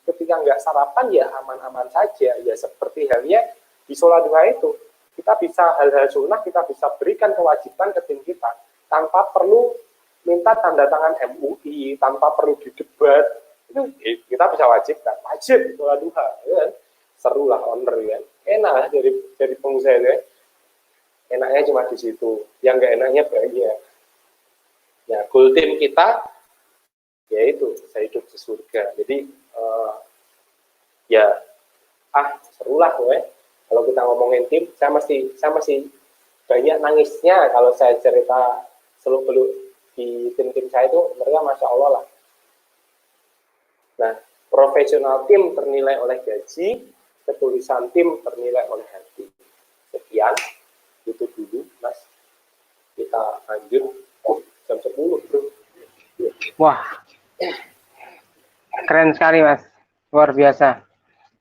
ketika nggak sarapan ya aman-aman saja, ya seperti halnya di sholat duha itu kita bisa hal-hal sunnah kita bisa berikan kewajiban ke tim kita tanpa perlu minta tanda tangan MUI, tanpa perlu didebat, itu kita bisa wajibkan, wajib sholat duha, ya. Seru lah owner ya, enak dari pengusaha ya. Enaknya cuma di situ, yang nggak enaknya banyak. Ya, goal tim kita yaitu bisa hidup di surga. Jadi ya serulah gue. Kalau kita ngomongin tim, saya masih banyak nangisnya kalau saya cerita seluk-beluk di tim-tim saya itu, mereka masya Allah lah. Nah, profesional tim ternilai oleh gaji, ketulusan tim ternilai oleh hati. Sekian, itu dulu, Mas. Kita lanjut jam 10, bro. Wah, keren sekali, Mas. Luar biasa.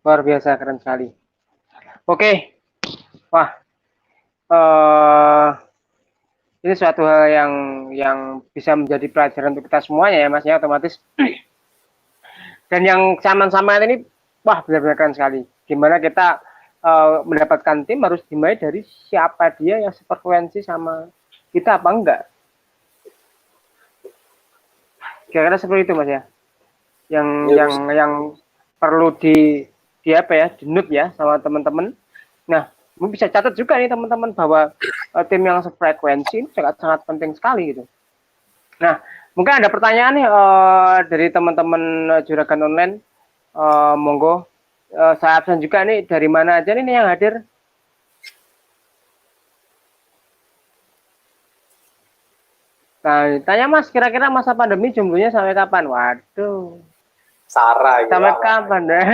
Luar biasa, keren sekali. Oke. Wah, ini suatu hal yang bisa menjadi pelajaran untuk kita semuanya ya, Mas, ya, otomatis. Dan yang sama-sama ini, wah, benar-benar keren sekali. Gimana kita mendapatkan tim harus dimulai dari siapa dia yang sefrekuensi sama kita apa enggak. Kira-kira seperti itu, Mas, ya. Yang perlu di apa ya, dinut ya sama teman-teman. Nah, mungkin bisa catat juga nih teman-teman bahwa tim yang sefrekuensi ini sangat penting sekali gitu. Nah, mungkin ada pertanyaan nih dari teman-teman Juragan Online. Monggo, saya absen juga nih, dari mana aja nih yang hadir? Nah, tanya Mas, kira-kira masa pandemi jomblonya sampai kapan? Waduh. Sarah. Sampai kapan deh?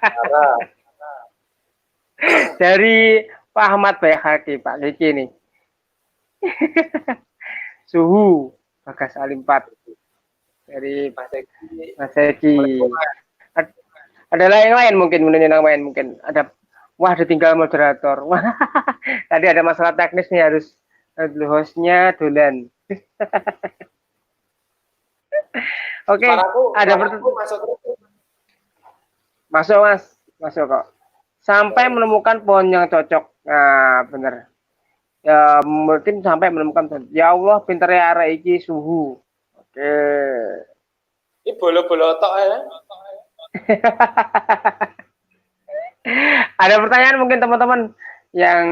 Sarah. Dari Pak Ahmad Bayhaqi, Pak Liki nih. Suhu, Bagas Alimpat. Dari Mas Eki. Ada lain mungkin, ada. Wah, ditinggal moderator. Wah, tadi ada masalah teknis nih, harus hostnya dolan. Oke, ada masuk Mas, masuk kok. Sampai menemukan pohon yang cocok. Nah, bener. Ya, mungkin sampai menemukan. Ya Allah, pinter ya arek iki suhu. Oke. Ini bolo-bolo tok ya. Ada pertanyaan mungkin teman-teman yang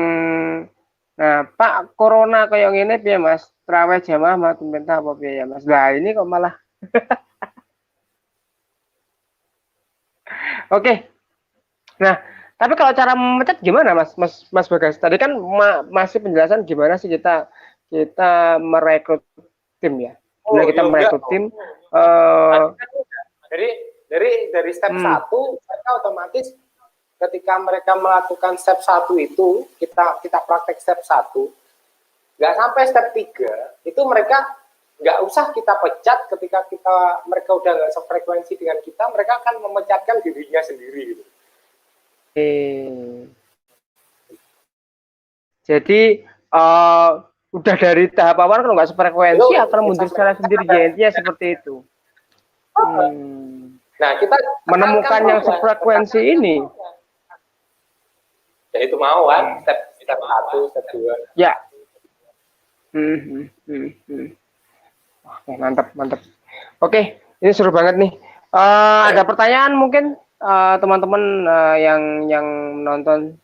Pak, corona kayak gini ya Mas, terawih jamaah mah pemerintah apa ya Mas? Nah, ini kok malah. Oke. Nah, tapi kalau cara memecat gimana Mas Bagas? Tadi kan masih penjelasan gimana sih kita merekrut tim ya. Nah, kita merekrut tim dari step 1 mereka otomatis ketika mereka melakukan step 1 itu, kita praktek step 1, nggak sampai step 3, itu mereka nggak usah kita pecat ketika mereka udah nggak sefrekuensi dengan kita, mereka akan memecatkan dirinya sendiri. Gitu. Jadi, udah dari tahap awal kalau nggak sefrekuensi akan mundur secara sendiri, intinya seperti itu. Nah, kita menemukan yang sefrekuensi ini. Ya itu mau kan, step 1, step 2. Ya. Oke, mantap. Oke, ini seru banget nih. Ada pertanyaan mungkin teman-teman yang menonton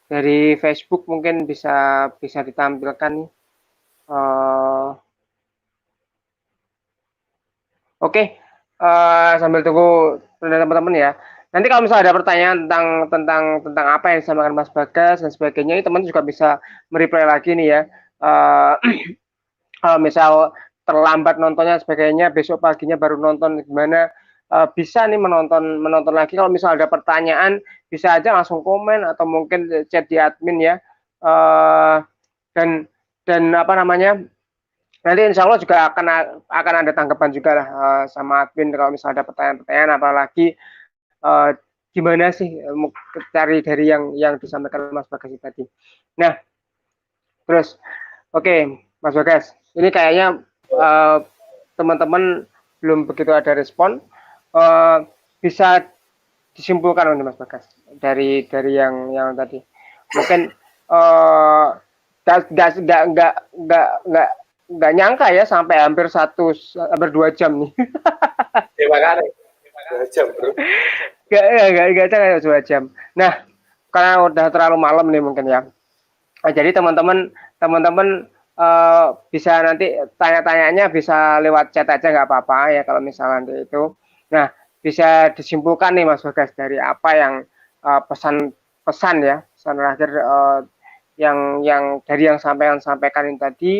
dari Facebook mungkin bisa ditampilkan nih. Oke, sambil tunggu teman-teman ya. Nanti kalau misalnya ada pertanyaan tentang apa yang disampaikan Mas Bagas dan sebagainya, ini teman juga bisa mereply lagi nih ya. Kalau misal terlambat nontonnya sebagainya, besok paginya baru nonton gimana, bisa nih menonton lagi. Kalau misal ada pertanyaan, bisa aja langsung komen atau mungkin chat di admin ya. Dan apa namanya? Nanti insya Allah juga akan ada tanggapan juga lah sama admin kalau misalnya ada pertanyaan-pertanyaan, apalagi gimana sih cari dari yang disampaikan Mas Bagas tadi. Nah, terus oke, Mas Bagas, ini kayaknya teman-teman belum begitu ada respon. Bisa disimpulkan oleh Mas Bagas dari yang tadi. Mungkin nggak nyangka ya sampai hampir 2 jam nih. Terima kasih. 2 jam, bro. Gak 2 jam. Nah, karena udah terlalu malam nih mungkin ya. Nah, jadi teman-teman bisa nanti tanya-tanyanya bisa lewat chat aja nggak apa-apa ya kalau misalnya nanti itu. Nah, bisa disimpulkan nih Mas Bagas dari apa yang pesan-pesan ya, pesan terakhir yang sampaikan ini tadi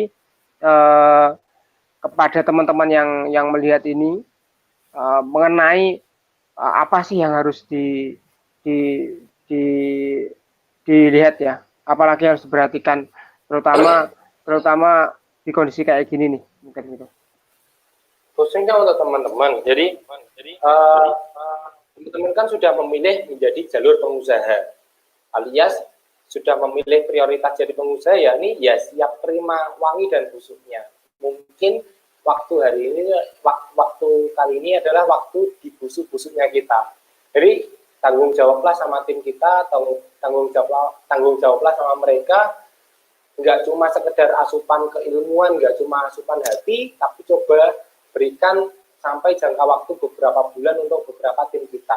kepada teman-teman yang melihat ini mengenai apa sih yang harus di, di dilihat ya, apalagi harus diperhatikan terutama terutama di kondisi kayak gini nih mungkin gitu. Khususnya untuk teman-teman. Jadi teman-teman kan sudah memilih menjadi jalur pengusaha, alias sudah memilih prioritas jadi pengusaha, ya ini ya siap terima wangi dan busuknya. Mungkin waktu hari ini, waktu kali ini adalah waktu di busuk-busuknya kita. Jadi tanggung jawablah sama tim kita, tanggung jawablah sama mereka. Nggak cuma sekedar asupan keilmuan, nggak cuma asupan hati, tapi coba berikan sampai jangka waktu beberapa bulan untuk beberapa tim kita.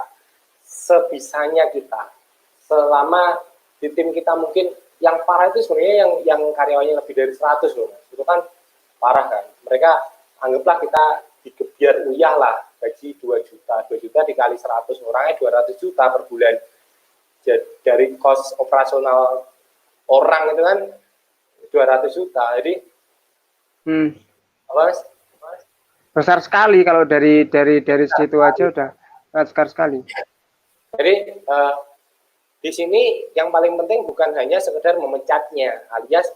Sebisanya kita. Selama di tim kita mungkin yang parah itu sebenarnya yang karyawannya lebih dari 100 loh. Itu kan parah kan. Mereka anggaplah kita digebiar uyah lah, gaji 2 juta. 2 juta dikali 100 orangnya 200 juta per bulan. Jadi, dari cost operasional orang itu kan 200 juta. Jadi apa? Besar sekali kalau dari situ aja udah besar sekali. Jadi di sini yang paling penting bukan hanya sekedar memecatnya, alias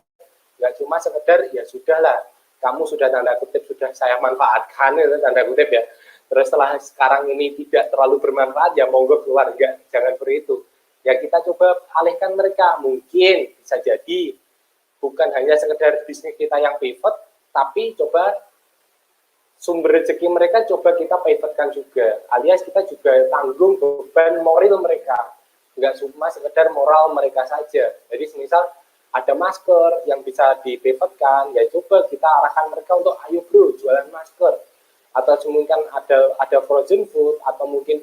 nggak cuma sekedar ya sudahlah, kamu sudah tanda kutip sudah saya manfaatkan itu tanda kutip ya. Terus setelah sekarang ini tidak terlalu bermanfaat ya monggo keluar, jangan seperti itu. Ya kita coba alihkan mereka, mungkin bisa jadi bukan hanya sekedar bisnis kita yang pivot, tapi coba sumber rezeki mereka coba kita pivotkan juga, alias kita juga tanggung beban moral mereka, nggak cuma sekedar moral mereka saja. Jadi semisal ada masker yang bisa dipivotkan, ya coba kita arahkan mereka untuk ayo bro jualan masker, atau mungkin ada frozen food, atau mungkin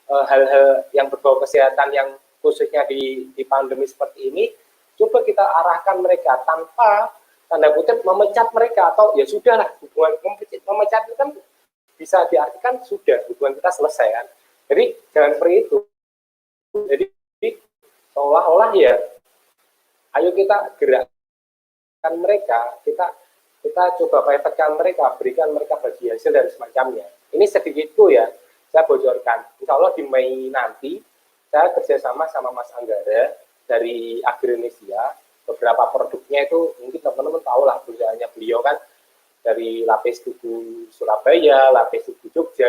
hal-hal yang berbau kesehatan yang khususnya di pandemi seperti ini, coba kita arahkan mereka tanpa tanda kutip memecat mereka, atau ya sudahlah, hubungan memecat itu kan bisa diartikan sudah hubungan kita selesai kan. Jadi jangan seperti itu. Jadi seolah-olah ya ayo kita gerakkan mereka, kita coba pivotkan mereka, berikan mereka bagi hasil dan semacamnya. Ini sedikit itu ya saya bocorkan. Insya Allah di Mei nanti saya kerjasama sama Mas Anggara dari Agronesia. Beberapa produknya itu mungkin teman-teman tahu lah, perusahaannya beliau kan dari lapis tubuh Surabaya, lapis tubuh Jogja,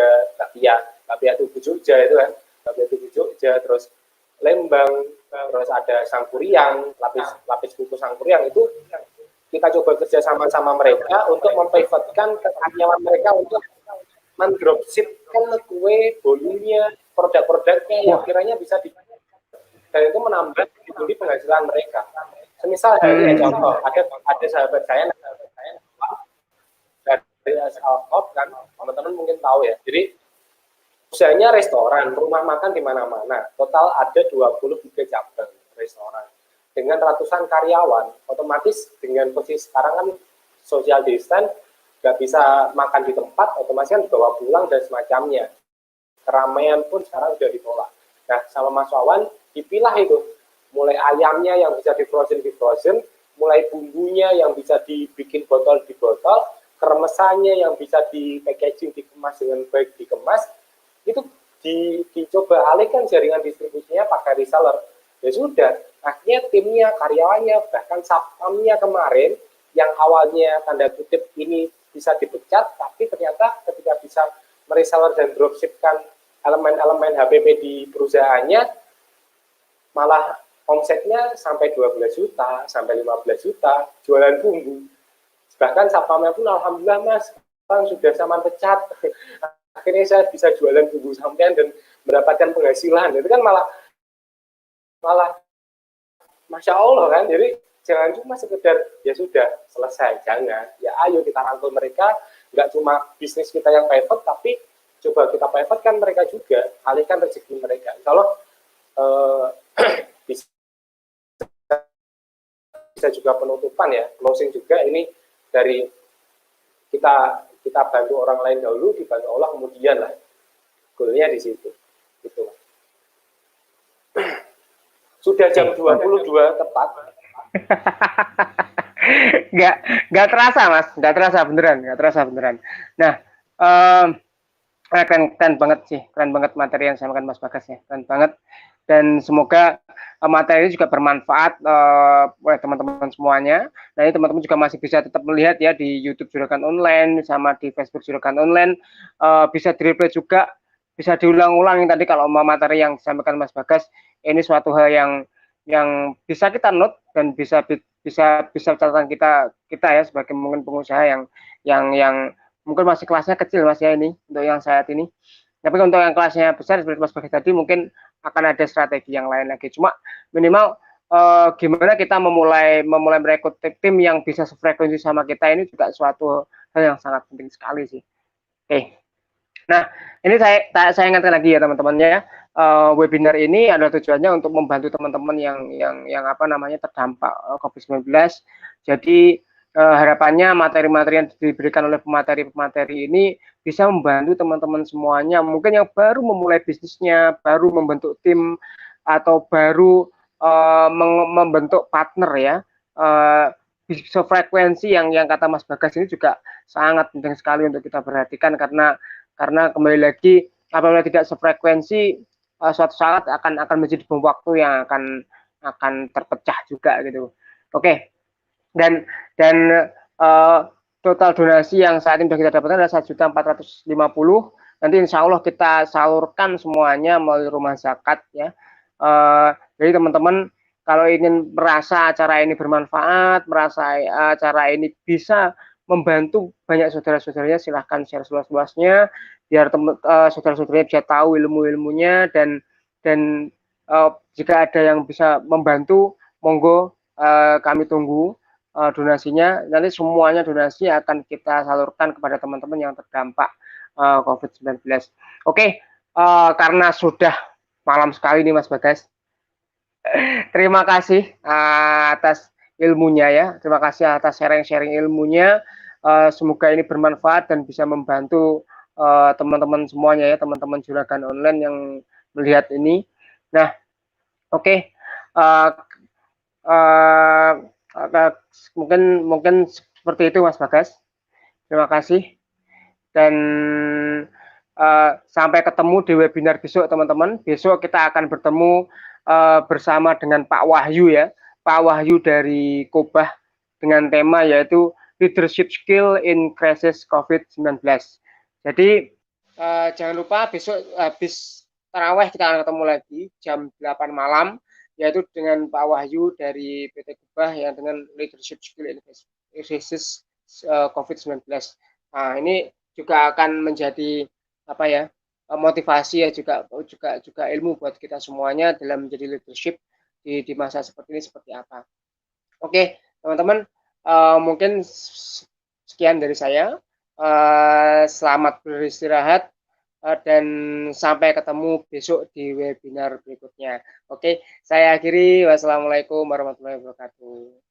lapis tubuh Jogja itu kan, lapis tubuh Jogja, terus Lembang, terus ada Sangkuriang, lapis kuku Sangkuriang itu kita coba kerja sama mereka untuk mempivotkan karyawan mereka untuk mendropshipkan kue, volumenya, produk-produknya yang kiranya bisa di, dan itu menambah di penghasilan mereka. Semisal hari contoh, ada sahabat saya dari Alkop kan, teman-teman mungkin tahu ya. Jadi usahanya restoran, rumah makan di mana-mana. Total ada 23 cabang restoran dengan ratusan karyawan. Otomatis dengan posisi sekarang kan social distance, nggak bisa makan di tempat, otomatis kan dibawa pulang dan semacamnya. Keramaian pun sekarang sudah ditolak. Nah, sama Mas Wawan dipilah itu. Mulai ayamnya yang bisa di frozen, mulai bumbunya yang bisa dibikin botol, kremesannya yang bisa di packaging, dikemas dengan baik, dikemas, itu dicoba alihkan jaringan distribusinya pakai reseller. Ya sudah, akhirnya timnya, karyawannya, bahkan satpamnya kemarin, yang awalnya tanda kutip ini bisa dipecat, tapi ternyata ketika bisa mereseller dan dropshipkan elemen-elemen HPP di perusahaannya, malah omsetnya sampai 12 juta, sampai 15 juta, jualan bumbu. Bahkan satpamnya pun alhamdulillah Mas, Bang sudah sama pecat. Akhirnya saya bisa jualan bumbu sampean dan mendapatkan penghasilan. Itu kan malah Masya Allah kan. Jadi jangan cuma sekedar ya sudah selesai, jangan. Ya ayo kita rangkul mereka, nggak cuma bisnis kita yang pivot, tapi coba kita pivotkan mereka juga, alihkan rezeki mereka. Kalau bisa juga penutupan ya, closing juga ini dari kita bantu orang lain dahulu, dibantu Allah kemudian lah. Goalnya di situ. Gitu. Sudah jam 22 tepat. Nggak terasa Mas, nggak terasa beneran. Nah, keren banget sih, keren banget materi yang disampaikan Mas Bagas ya, keren banget. Dan semoga materi ini juga bermanfaat oleh teman-teman semuanya. Nah, ini teman-teman juga masih bisa tetap melihat ya di YouTube Juragan Online sama di Facebook Juragan Online, bisa di-replay juga, bisa diulang-ulang yang tadi kalau materi yang disampaikan Mas Bagas. Ini suatu hal yang bisa kita note dan bisa catatan kita ya sebagai mungkin pengusaha yang mungkin masih kelasnya kecil Mas ya ini untuk yang saat ini. Tapi untuk yang kelasnya besar seperti Mas Bagas tadi mungkin akan ada strategi yang lain lagi. Cuma minimal gimana kita memulai merekrut tim yang bisa sefrekuensi sama kita ini juga suatu hal yang sangat penting sekali sih. Oke. Nah, ini saya ingatkan lagi ya teman-temannya ya. Webinar ini adalah tujuannya untuk membantu teman-teman yang apa namanya terdampak COVID-19. Jadi harapannya materi-materi yang diberikan oleh pemateri ini bisa membantu teman-teman semuanya, mungkin yang baru memulai bisnisnya, baru membentuk tim atau baru membentuk partner ya. Frekuensi yang kata Mas Bagas ini juga sangat penting sekali untuk kita perhatikan karena kembali lagi apabila tidak sefrekuensi suatu saat akan menjadi bom waktu yang akan terpecah juga gitu. Oke. Dan total donasi yang saat ini sudah kita dapatkan adalah 1.450.000. Nanti insya Allah kita salurkan semuanya melalui rumah zakat ya. Jadi teman-teman kalau ingin merasa acara ini bermanfaat, merasa acara ini bisa membantu banyak saudara-saudaranya, silahkan share seluas-luasnya biar saudara-saudaranya bisa tahu ilmu-ilmunya dan jika ada yang bisa membantu, monggo kami tunggu donasinya. Nanti semuanya donasi akan kita salurkan kepada teman-teman yang terdampak COVID-19. Oke, karena sudah malam sekali nih Mas Bagas. Terima kasih atas ilmunya ya. Terima kasih atas sharing-sharing ilmunya. Semoga ini bermanfaat dan bisa membantu teman-teman semuanya ya, teman-teman Juragan Online yang melihat ini. Nah, oke. Mungkin seperti itu Mas Bagas. Terima kasih dan sampai ketemu di webinar besok teman-teman. Besok kita akan bertemu bersama dengan Pak Wahyu ya, Pak Wahyu dari Kobah dengan tema yaitu Leadership Skill in Crisis COVID-19. Jadi jangan lupa besok habis taraweh kita akan ketemu lagi jam 8 malam yaitu dengan Pak Wahyu dari PT Kobah yang dengan Leadership Skill in Crisis COVID-19. Nah, ini juga akan menjadi apa ya? Motivasi ya juga ilmu buat kita semuanya dalam menjadi leadership di masa seperti ini seperti apa. Oke, teman-teman, mungkin sekian dari saya. Selamat beristirahat dan sampai ketemu besok di webinar berikutnya. Oke, saya akhiri. Wassalamualaikum warahmatullahi wabarakatuh.